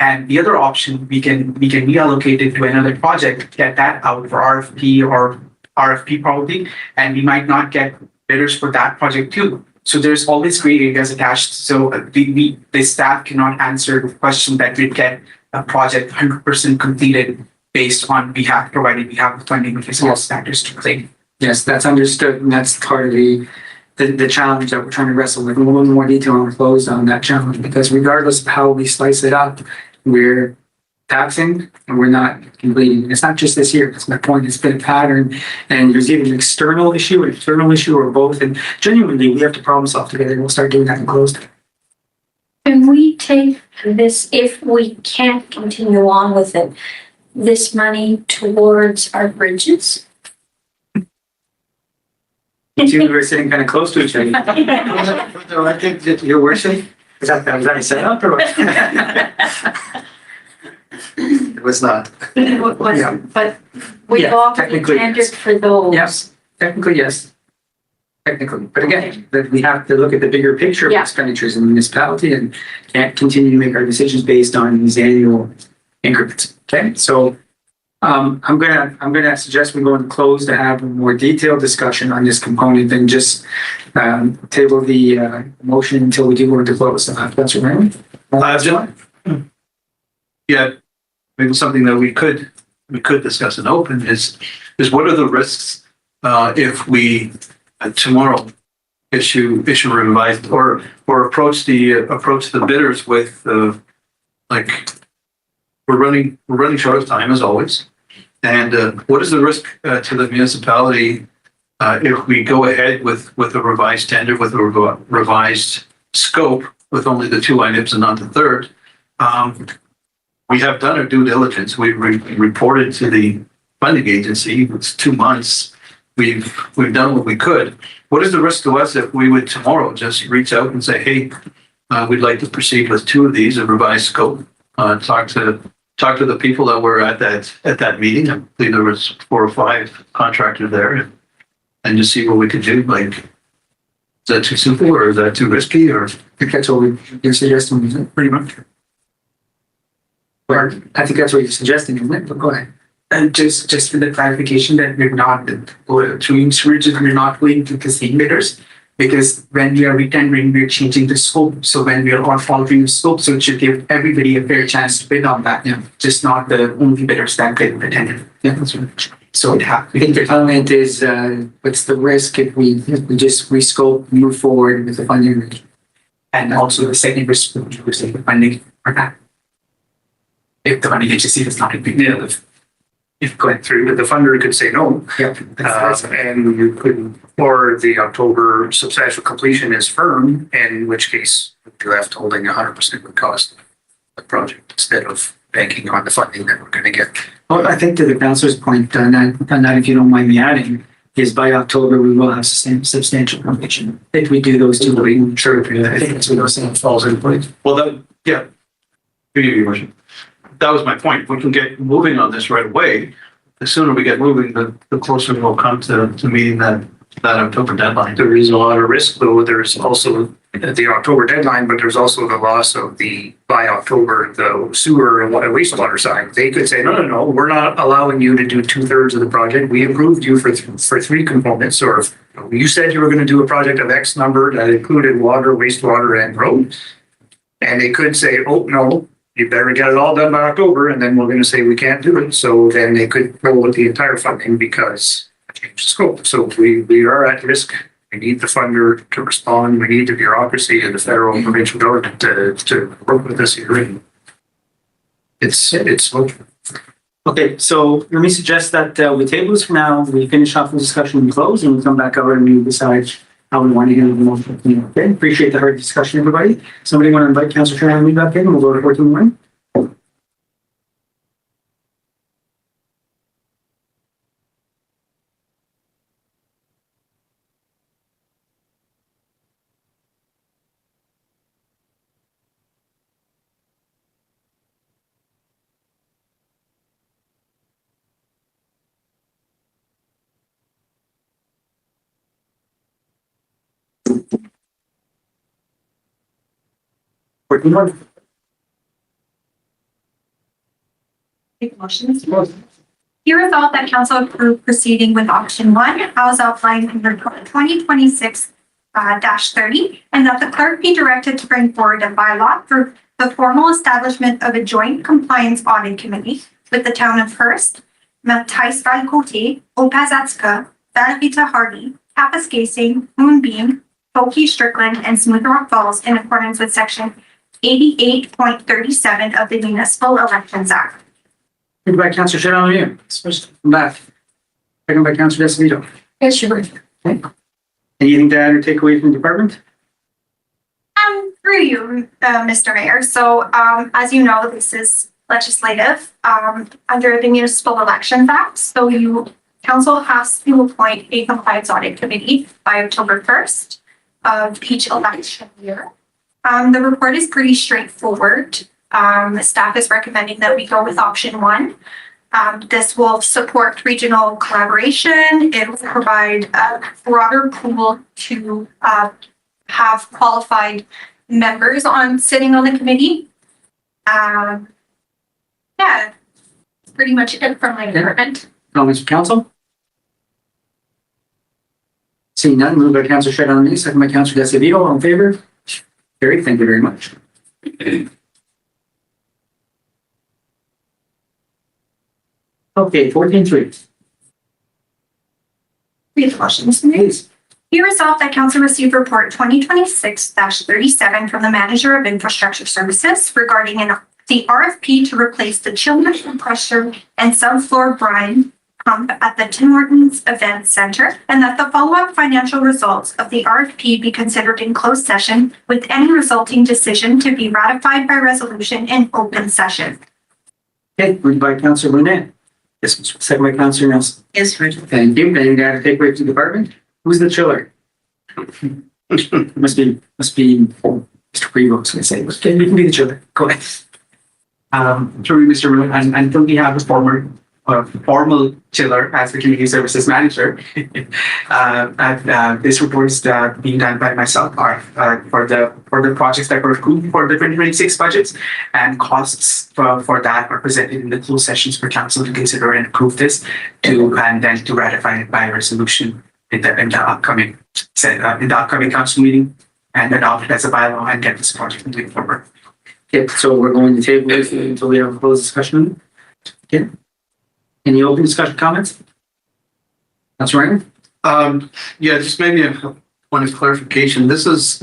And the other option, we can reallocate it to another project, get that out for RFP probably, and we might not get bidders for that project too. So there's always gray areas attached. So the staff cannot answer the question that we'd get a project 100% completed based on we have the funding with the standards to play. Yes, that's understood, and that's part of the challenge that we're trying to wrestle with. A little more detail on closed on that challenge, because regardless of how we slice it up, we're taxing and we're not completing. It's not just this year. That's my point. It's been a pattern, and there's either an external issue, or both. And genuinely, we have to problem solve together. And we'll start doing that in closed. Can we take this, if we can't continue on with it, this money towards our bridges? You two are sitting kind of close to each other. No, I think that your worship, was that a setup or what? It was not. Yeah. But we've Yeah, already technically, tendered yes. for those. Yes, technically, yes. Technically, but again, that we have to look at the bigger picture of Yeah. expenditures in the municipality and can't continue to make our decisions based on these annual increments. Okay, so I'm gonna suggest we go and close to have a more detailed discussion on this component than just table the motion until we do go into close. That's right. Yeah, maybe something that we could discuss in open is what are the risks if we tomorrow issue revised or approach the bidders with, like, we're running short of time as always. And what is the risk to the municipality if we go ahead with a revised tender, with a revised scope, with only the 2 items and not the third? We have done our due diligence. We've reported to the funding agency. It's 2 months. We've done what we could. What is the risk to us if we would tomorrow just reach out and say, hey, we'd like to proceed with 2 of these, a revised scope, talk to the people that were at that meeting. I believe there was 4 or 5 contractors there, and just see what we could do. Like, is that too simple or is that too risky? Or I think that's what you're suggesting, isn't it? pretty much. Or I think that's what you're suggesting, isn't it? But go ahead. And just for the clarification that we're not, through Mr. we're not going to the same bidders, because when we are retendering, we're changing the scope. So when we are all following the scope, so it should give everybody a fair chance to bid on that. Yeah. Just not the only bidders that bid the tender. Yeah, that's right. So it I think the comment is, what's the risk if we just rescope, move forward with the funding? and also the second risk would be receive the funding or not. If the funding agency does not agree. Yeah, if going through, the funder could say no. Yep. And you could, or the October substantial completion is firm, in which case you're left holding 100% of the cost of the project instead of banking on the funding that we're going to get. Well, I think to the councilor's point on that, if you don't mind me adding, is by October, we will have substantial completion. If we do those two. Sure, I think that's what I was saying, falls in place. Well, yeah. Good evening, Your Worship. That was my point. If we can get moving on this right away, the sooner we get moving, the closer we'll come to meeting that October deadline. There is a lot of risk, though. There's also the October deadline, but there's also the loss of by October, the sewer and wastewater side. They could say, no, we're not allowing you to do 2/3 of the project. We approved you for 3 components, or you said you were going to do a project of X number that included water, wastewater, and road. And they could say, oh, no, you better get it all done by October, and then we're going to say we can't do it. So then they could go with the entire funding because change the scope. So we are at risk. We need the funder to respond. We need the bureaucracy and the federal and provincial government to work with us here. And it's Okay, so let me suggest that we table this for now. We finish off the discussion and close, and we come back over and we decide how we want to handle the motion. Okay, appreciate the hard discussion, everybody. Somebody want to invite Councilor Shannon back in, and we'll go to 14-1. Make motions. Be resolved that council approve proceeding with option 1 as outlined in report 2026-30, and that the clerk be directed to bring forward a bylaw for the formal establishment of a joint compliance audit committee with the town of Hearst, Matthijs van Cote, Opazatska, Varavita Hardy, Kapuskasing, Moonbeam, Pokey Strickland, and Smooth Rock Falls in accordance with section 88.37 of the Municipal Elections Act. Moved by Councilor Shannon, left. Second by Councilor Esposito. Yes, sure. Anything to add or take away from the department? Through you, Mr. Mayor. So, as you know, this is legislative, under the Municipal Elections Act. So council has to appoint a compliance audit committee by October 1st of each election year. The report is pretty straightforward. Staff is recommending that we go with option 1. This will support regional collaboration. It will provide a broader pool to have qualified members sitting on the committee. Yeah, that's pretty much it from my department. Comments from council? Seeing none, moved by Councilor Shannon, second by Councilor Esposito. All in favor? Carried. Thank you very much. Okay, 14-3. Read the motion, Mr. Mayor. Please. Be resolved that council receive report 2026-37 from the Manager of Infrastructure Services regarding the RFP to replace the chiller compressor and subfloor brine pump at the Tim Hortons Event Center, and that the follow-up financial results of the RFP be considered in closed session with any resulting decision to be ratified by resolution in open session. Okay, moved by Councillor Burnett. Yes, second by Councillor Nelson. Yes, Richard. Thank you. And data takeaway to the department. Who's the chiller? must be Mr. Prevost, I was gonna say. But you can be the chiller. Go ahead. Through Mr. Mayor, and until we have a formal chiller as the community services manager, this report is being done by myself for the projects that were approved for the 2026 budgets, and costs for that are presented in the closed sessions for council to consider and approve this and then to ratify it by resolution in the upcoming council meeting and adopt it as a bylaw and get this project moving forward. Okay, so we're going to table this until we have a closed discussion. Okay. Any open discussion comments? Councillor Ryan? Yeah, just maybe a point of clarification. This is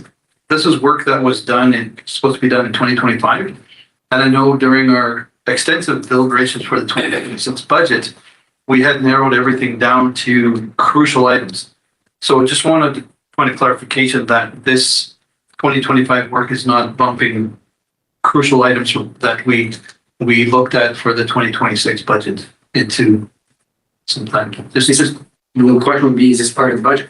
work that was done and supposed to be done in 2025. And I know during our extensive deliberations for the 2026 budget, we had narrowed everything down to crucial items. So just wanted a point of clarification that this 2025 work is not bumping crucial items that we looked at for the 2026 budget into some time. The question would be, is this part of the budget?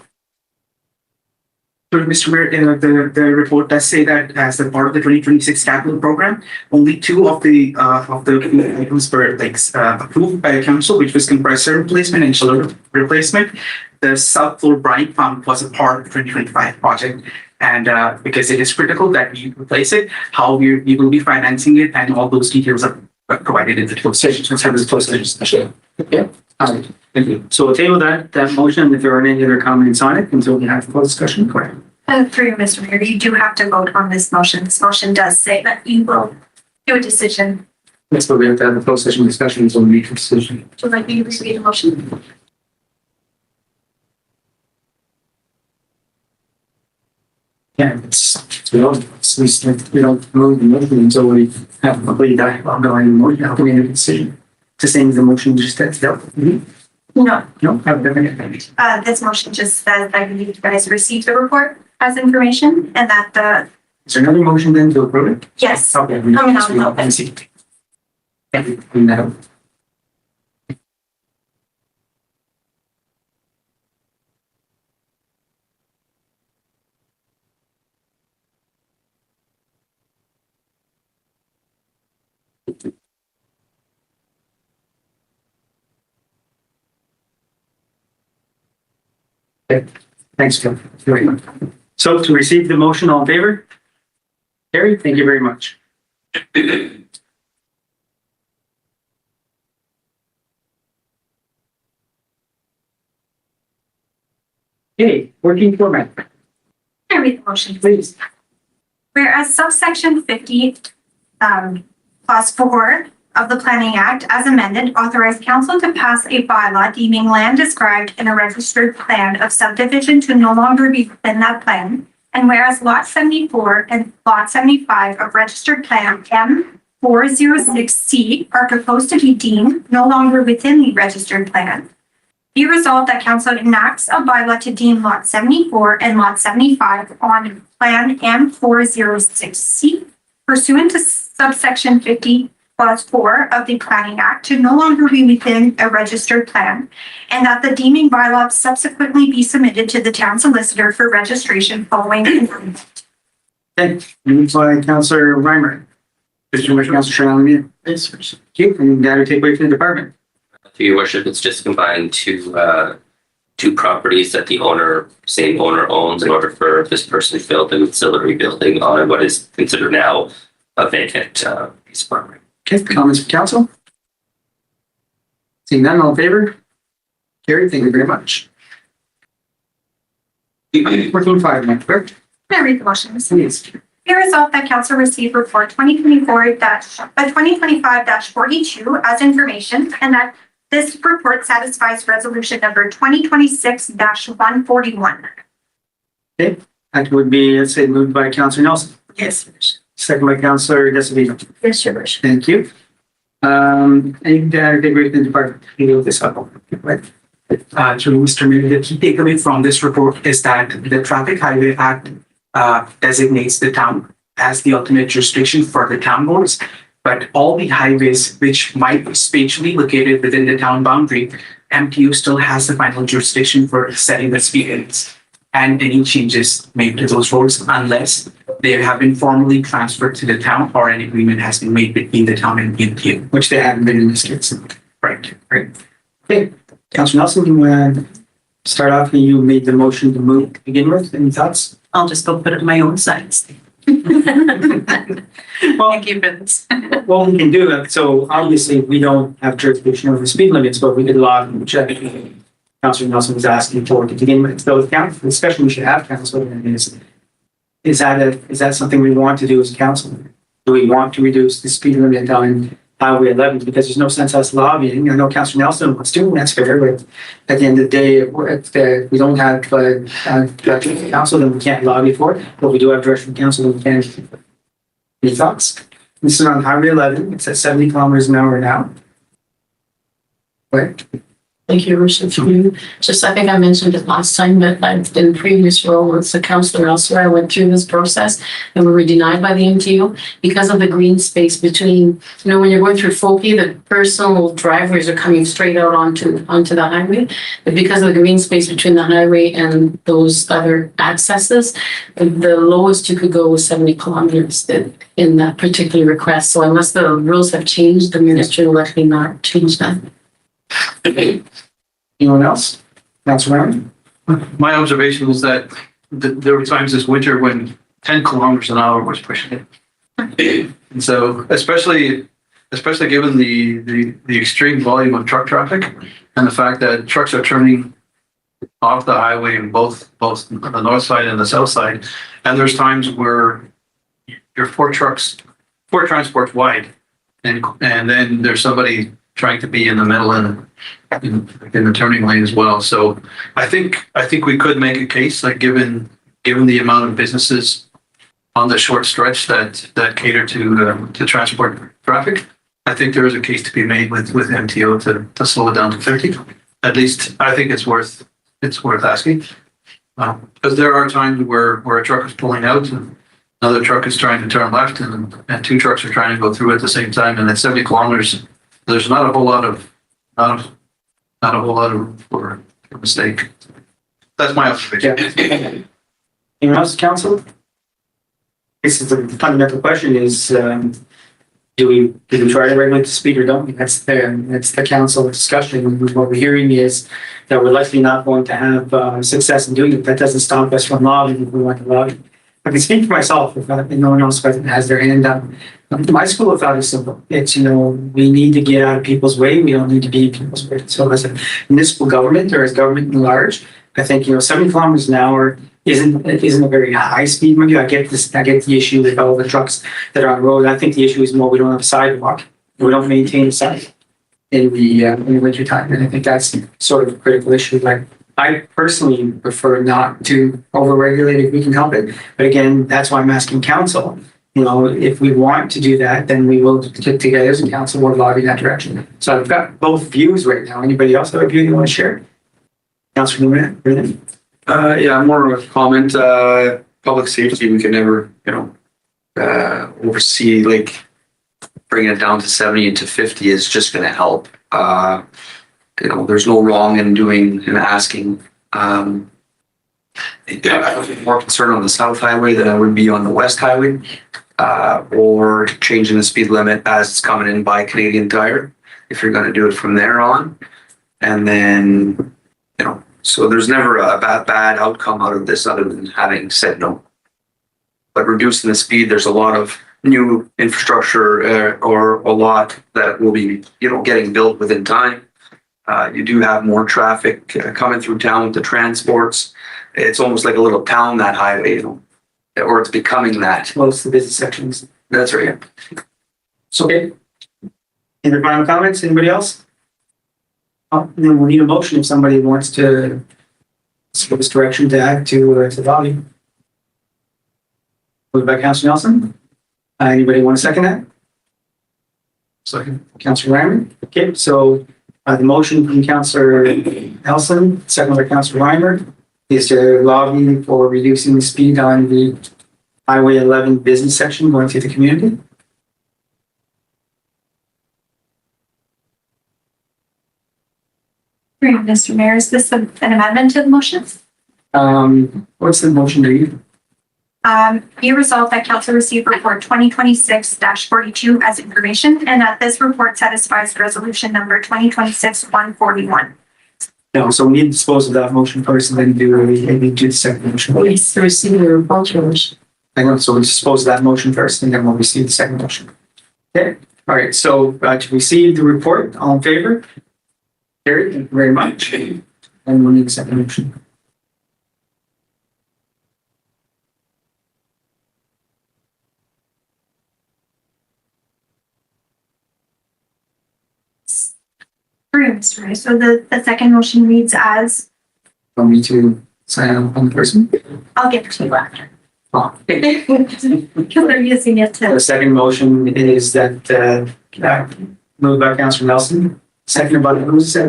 So, Mr. Mayor, the report does say that as a part of the 2026 capital program, only two of the items were approved by the council, which was compressor replacement and chiller replacement. The subfloor brine pump was a part of the 2025 project. And because it is critical that we replace it, how we will be financing it, and all those details are provided in the closed session. Let's have this closed session. Okay. All right. Thank you. So we'll table that motion. If there aren't any other comments on it until we have the closed discussion, go ahead. Through you, Mr. Mayor, you do have to vote on this motion. This motion does say that you will do a decision. That's what we have to have a closed session discussion until we make a decision. Would you like me to read the motion? Yeah, we don't move the motion until we have a complete dialogue going. Motion, how can we make a decision? It's the same as the motion just dealt with. No. No, have different. This motion just says that you guys received the report as information and that Is there another motion then to approve it? yes. Okay. Coming out in open. Thank you. Clean that up. Okay. Thanks, Phil. Very much. So to receive the motion, all in favor? Carrie, thank you very much. Okay, working format, Can I read the motion? please. Whereas subsection 50 clause 4 of the Planning Act as amended authorize council to pass a bylaw deeming land described in a registered plan of subdivision to no longer be within that plan. And whereas lot 74 and lot 75 of registered plan M406C are proposed to be deemed no longer within the registered plan. Be resolved that council enacts a bylaw to deem lot 74 and lot 75 on plan M406C pursuant to subsection 50 clause 4 of the Planning Act to no longer be within a registered plan, and that the deeming bylaw subsequently be submitted to the town solicitor for registration following amendment. Okay, moved by Councillor Reimer. Councillor Shannon. Yes, Thank you. And that would take away from the department. Through your worship, it's just combined two properties that the same owner owns in order for this person to build an ancillary building on what is considered now a vacant piece of property. Okay, comments from council? Seeing none, all in favor? Carrie, thank you very much. 14.5, Madam Clerk. Can I read the motion? Please. Be resolved that council receive report 2025-42 as information, and that this report satisfies resolution number 2026-141. That would be, let's say, moved by Councillor Nelson, Yes. second by Councillor Desavino. Yes, Your Worship. Thank you. Any category in the department, you know this up. Right. Through Mr. Mayor, the key takeaway from this report is that the Traffic Highway Act designates the town as the ultimate jurisdiction for the town boards. But all the highways which might be spatially located within the town boundary, MTU still has the final jurisdiction for setting the speed limits and any changes made to those roads unless they have been formally transferred to the town or an agreement has been made between the town and MTU. Which they haven't been in this case. Right. Okay, Councillor Nelson, you want to start off? You made the motion to move to begin with. Any thoughts? I'll just go put it in my own sites. Well, Thank you for this. what we can do, so obviously we don't have jurisdiction over the speed limits, but we could log and check. Councillor Nelson was asking for to begin with. So the council, discussion we should have, council, is that something we want to do as a council? Do we want to reduce the speed limit on Highway 11? Because there's no sense us lobbying. I know Councillor Nelson wants to, and that's fair, but at the end of the day, if we don't have direction from council, then we can't lobby for it. But we do have direction from council, then we can. Any thoughts? This is on Highway 11. It's at 70 kilometers an hour now. Right? Thank you, Your Worship. Just, I think I mentioned it last time, but I've in previous role as a councillor elsewhere, I went through this process and we were denied by the MTU because of the green space between, when you're going through Folky, the personal driveways are coming straight out onto the highway. But because of the green space between the highway and those other accesses, the lowest you could go was 70 kilometers in that particular request. So unless the rules have changed, the ministry will likely not change that. Anyone else? Councillor Brown? My observation was that there were times this winter when 10 kilometers an hour was pushing it. And so, especially given the extreme volume of truck traffic and the fact that trucks are turning off the highway in both the north side and the south side, and there's times where you're four transports wide, and then there's somebody trying to be in the middle and in the turning lane as well. So I think we could make a case, like given the amount of businesses on the short stretch that cater to transport traffic, I think there is a case to be made with MTO to slow it down to 30. At least I think it's worth asking, because there are times where a truck is pulling out and another truck is trying to turn left, and two trucks are trying to go through at the same time, and at 70 kilometers. There's not a whole lot of room for mistake. That's my observation. Anyone else, council? This is the fundamental question: is do we try to regulate the speed or don't we? That's the council discussion. What we're hearing is that we're likely not going to have success in doing it. That doesn't stop us from lobbying if we want to lobby. I can speak for myself if no one else has their hand up. My school of thought is simple. It's, we need to get out of people's way. We don't need to be in people's way. So as a municipal government or as government in large, I think, 70 kilometers an hour isn't a very high speed. Maybe I get the issue with all the trucks that are on the road. I think the issue is more we don't have a sidewalk. We don't maintain the sidewalk in the winter time. And I think that's sort of a critical issue. Like, I personally prefer not to overregulate if we can help it. But again, that's why I'm asking council. If we want to do that, then we will get together as a council board lobby in that direction. So I've got both views right now. Anybody else have a view you want to share? Councilor Newman? Yeah, more of a comment. Public safety, we can never, oversee, like bringing it down to 70 and to 50 is just going to help. There's no wrong in doing and asking. I'm more concerned on the South Highway than I would be on the West Highway, or changing the speed limit as it's coming in by Canadian Tire, if you're going to do it from there on. And then, so there's never a bad outcome out of this other than having said no. But reducing the speed, there's a lot of new infrastructure or a lot that will be, getting built within time. You do have more traffic coming through town with the transports. It's almost like a little town, that highway, or it's becoming that. Most of the busy sections. That's right. So, okay. Any final comments? Anybody else? Then we'll need a motion if somebody wants to Let's give this direction to add to the lobby. Moved by Councilor Nelson. Anybody want to second that? Second. Councilor Reimer? Okay, so the motion from Councilor Nelson, second by Councilor Reimer, is to lobby for reducing the speed on the Highway 11 business section going through the community. Great, Mr. Mayor, is this an amendment to the motion? What's the motion read? Be resolved that council receive report 2026-42 as information and that this report satisfies resolution number 2026-141. No, so we need to dispose of that motion first and then do the second motion. Yes, to receive the report, Your Worship. Hang on, so we dispose of that motion first and then we'll receive the second motion. Okay, all right, so to receive the report, all in favor? Carried, thank you very much. And we'll need a second motion. Great, Mr. Mayor, so the second motion reads as, Want me to sign on the person? I'll give it to you after. Oh. Because they're using it The to, second motion is that moved by Councilor Nelson, seconded by, who was it,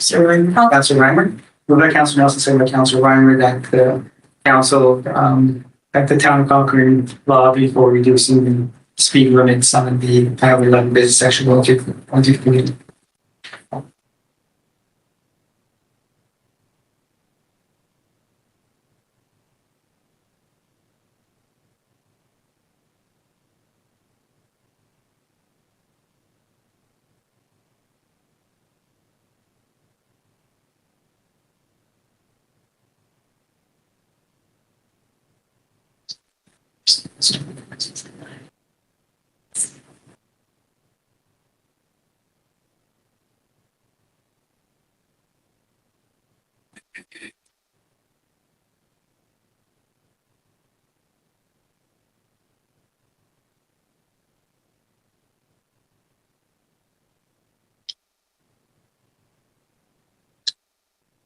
seconded by? Councilor Reimer. Moved by Councilor Nelson, seconded by Councilor Reimer, that the council, at the town of Concord lobby for reducing the speed limits on the Highway 11 business section going to the community.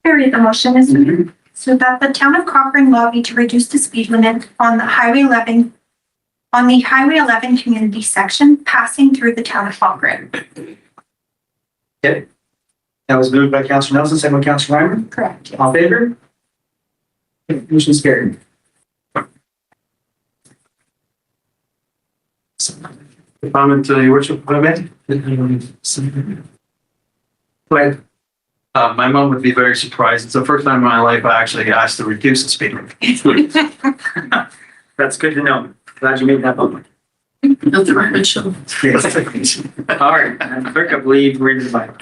carry the motion is so that the town of Cochrane lobby to reduce the speed limit on the Highway 11 community section passing through the town of Cochrane. Okay. That was moved by Councilor Nelson, second by Councilor Reimer. Correct. All in favor? Okay, motion is carried. Comment, Your Worship, if I may? Go ahead. My mom would be very surprised. It's the first time in my life I actually asked to reduce the speed limit. That's good to know. Glad you made that public. Let the record show. All right, and clerk, I believe we're in the Bible.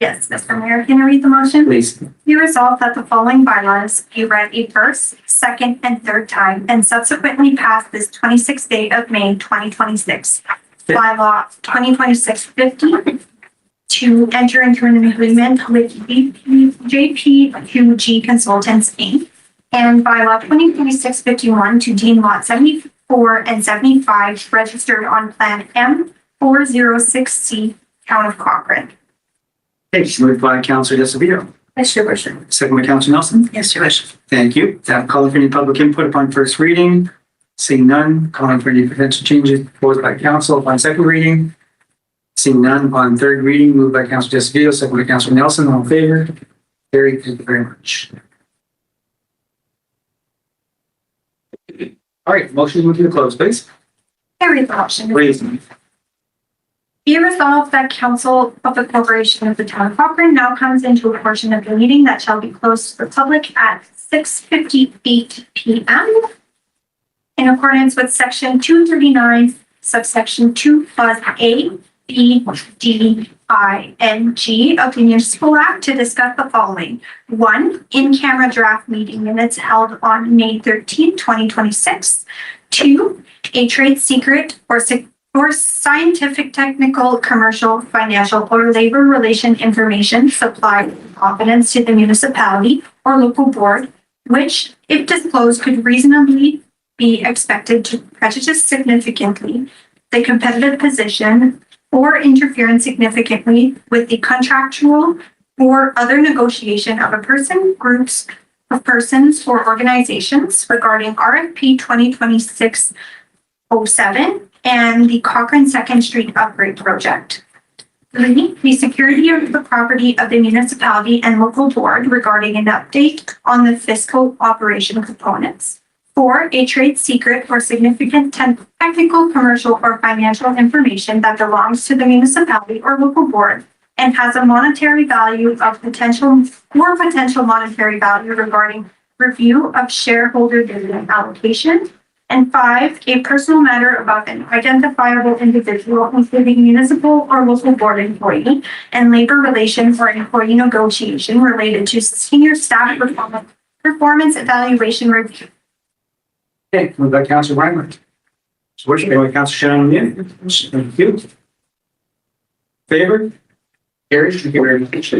Yes, Mr. Mayor, can I read the motion? Please. Be resolved that the following bylaws be read a first, second, and third time and subsequently passed this 26th day of May, 2026. Bylaw 2026-50 to enter into an agreement with JP2G Consultants, Inc. And bylaw 2026-51 to deem lot 74 and 75 registered on plan M406C, Town of Cochrane. Okay, moved by Councilor Desavio, Yes, Your Worship. second by Councilor Nelson. Yes, Your Worship. Thank you. Calling for any public input upon first reading. Seeing none, calling for any potential changes proposed by council upon second reading. Seeing none upon third reading, moved by Councilor Desavio, second by Councilor Nelson. All in favor? Carried. Thank you very much. All right, motion to move to the close, please. Carry the motion. Please. Be resolved that council of the corporation of the town of Cochrane now comes into a portion of the meeting that shall be closed to the public at 6:58 p.m. in accordance with section 239, subsection 2 clause A, B, D, I, and G of the Municipal Act to discuss the following. 1, in-camera draft meeting minutes held on May 13, 2026. 2, a trade secret or scientific, technical, commercial, financial, or labor relation information supplied in confidence to the municipality or local board, which, if disclosed, could reasonably be expected to prejudice significantly the competitive position or interfere significantly with the contractual or other negotiation of a person, groups, of persons or organizations regarding RFP 2026-07 and the Cochrane Second Street Upgrade Project. 3, the security of the property of the municipality and local board regarding an update on the fiscal operation components. 4, a trade secret or significant technical, commercial, or financial information that belongs to the municipality or local board and has a monetary value of potential monetary value regarding review of shareholder dividend allocation. And 5, a personal matter about an identifiable individual, including municipal or local board employee and labor relations or employee negotiation related to senior staff performance evaluation review. Okay, moved by Council Reiner. Supported by Council Shannon Meehan. Thank you. Favor? Carried. Thank you very much.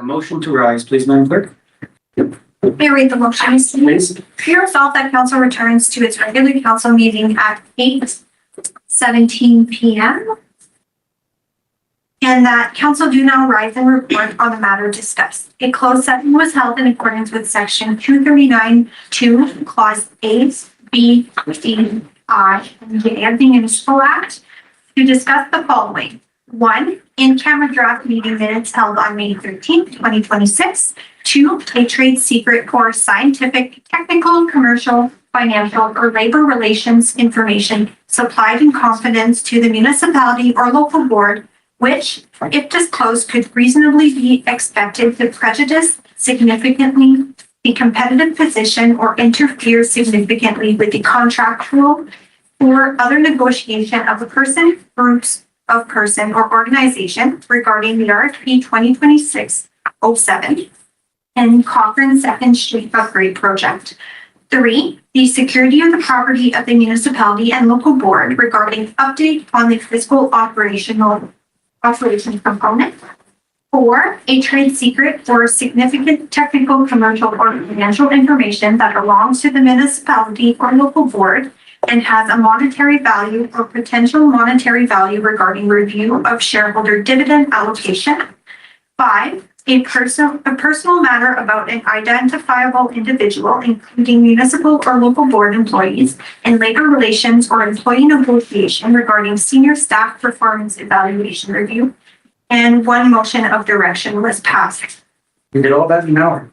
Motion to rise, please, Madam Clerk. May I read the motion? Please. Be resolved that council returns to its regular council meeting at 8:17 PM. And that council do now rise and report on the matter discussed. A closed session was held in accordance with section 239(2), clause A, B, C, I, and J of the Municipal Act to discuss the following. 1, in-camera draft meeting minutes held on May 13th, 2026. 2, a trade secret or scientific, technical, commercial, financial, or labor relations information supplied in confidence to the municipality or local board, which, if disclosed, could reasonably be expected to prejudice significantly the competitive position or interfere significantly with the contractual or other negotiation of a person, groups of person, or organization regarding the RFP 2026-07 and Cochrane Second Street Upgrade Project. 3, the security of the property of the municipality and local board regarding update on the fiscal operation component. 4, a trade secret or significant technical, commercial, or financial information that belongs to the municipality or local board and has a monetary value or potential monetary value regarding review of shareholder dividend allocation. 5, a personal matter about an identifiable individual, including municipal or local board employees, and labor relations or employee negotiation regarding senior staff performance evaluation review. And 1 motion of direction was passed. We did all that in an hour.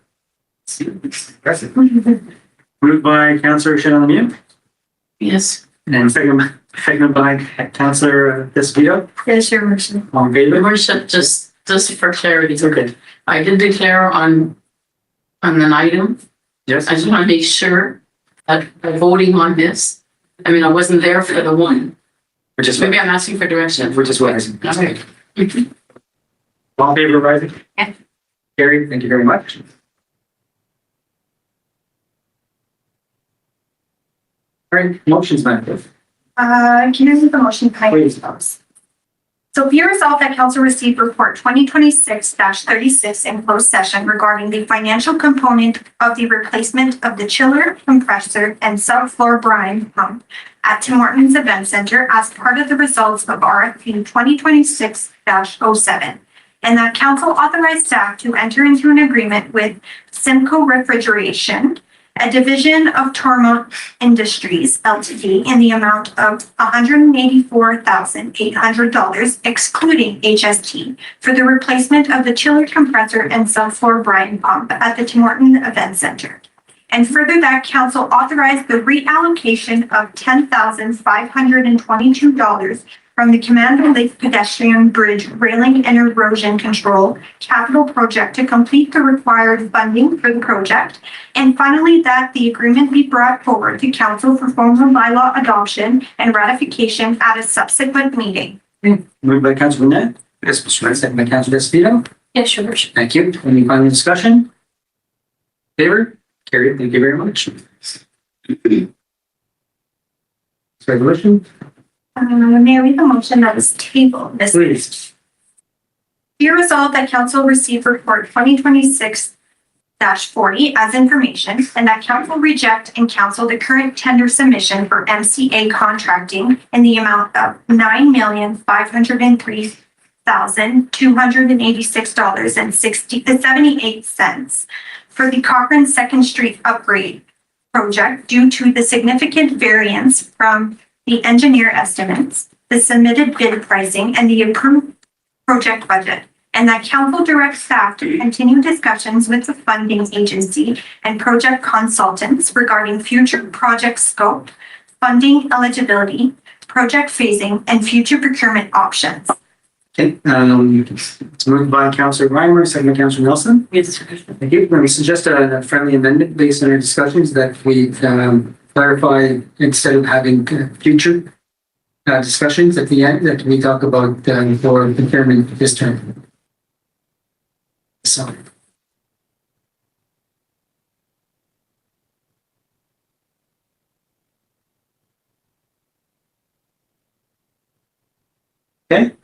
Impressive. Moved by Councillor Shannon Lemieux Yes. and seconded by Councillor Despito. There's your motion. All in Your favor? worship, just for clarity, It's okay. I did declare on an item. Yes? I just want to make sure that by voting on this, I mean, I wasn't there for the one. Which is Maybe I'm asking for direction. Which is rising. Okay. All in favor of rising? Yeah. Carried, thank you very much. All right, motions, Madam Clerk. Can I read the motion kindly? Please. So be resolved that council received report 2026-36 in closed session regarding the financial component of the replacement of the chiller, compressor, and subfloor brine pump at Tim Hortons Event Center as part of the results of RFP 2026-07. And that council authorized staff to enter into an agreement with Simco Refrigeration, a division of Tormont Industries Ltd. In the amount of $184,800, excluding HST, for the replacement of the chiller, compressor, and subfloor brine pump at the Tim Hortons Event Center. And further, that council authorized the reallocation of $10,522 from the Commando Lake Pedestrian Bridge Railing and Erosion Control capital project to complete the required funding for the project. And finally, that the agreement be brought forward to council for formal bylaw adoption and ratification at a subsequent meeting. Moved by Councillor Net. Yes, Mr. Mayor. Second by Councillor Despito. Yes, your worship. Thank you. Any final discussion? Favor? Carried, thank you very much. Resolution, May I read the motion that was tabled? please. Be resolved that council receive report 2026-40 as information and that council reject and cancel the current tender submission for MCA contracting in the amount of $9,503,286.78 for the Cochrane Second Street Upgrade Project due to the significant variance from the engineer estimates, the submitted bid pricing, and the approved project budget, and that council directs staff to continue discussions with the funding agency and project consultants regarding future project scope, funding eligibility, project phasing, and future procurement options. Okay, it's moved by Councillor Reimer, second by Councillor Nelson. Yes. Thank you. We suggest a friendly amendment based on our discussions that we clarify instead of having future discussions at the end that we talk about for procurement this term. So. Okay.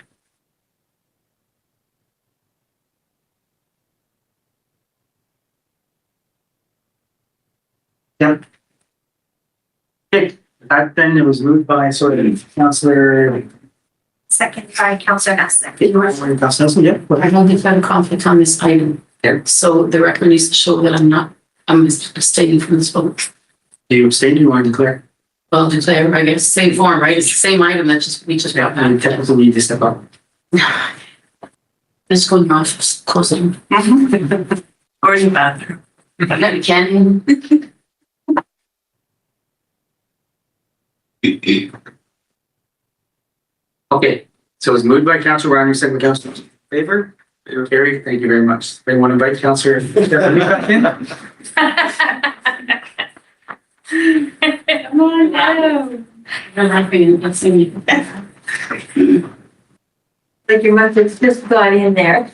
Yep. Okay, that then it was moved by sort of Councillor. Second by Councillor Nestor. Councillor Nelson, yeah. go I ahead. don't think I have a conflict on this item. Yeah. So the record needs to show that I'm abstaining from this vote. Do you abstain? Do you want to declare? Well, declare, I guess, same form, right? It's the same item that we just got And back. technically need to step up. Let's go in your office, close it. Or in the bathroom. You can. Okay, so it was moved by Councillor Reiner, second by Councillor in favor. Favor carried. Thank you very much. Anyone invite Councillor Stephanie back in? Come on now. I'm happy, let's see. Like your message just got in there.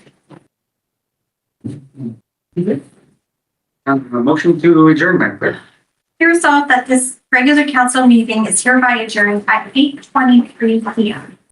A motion to adjourn, Madam Clerk. Be resolved that this regular council meeting is hereby adjourned at 8:23 p.m.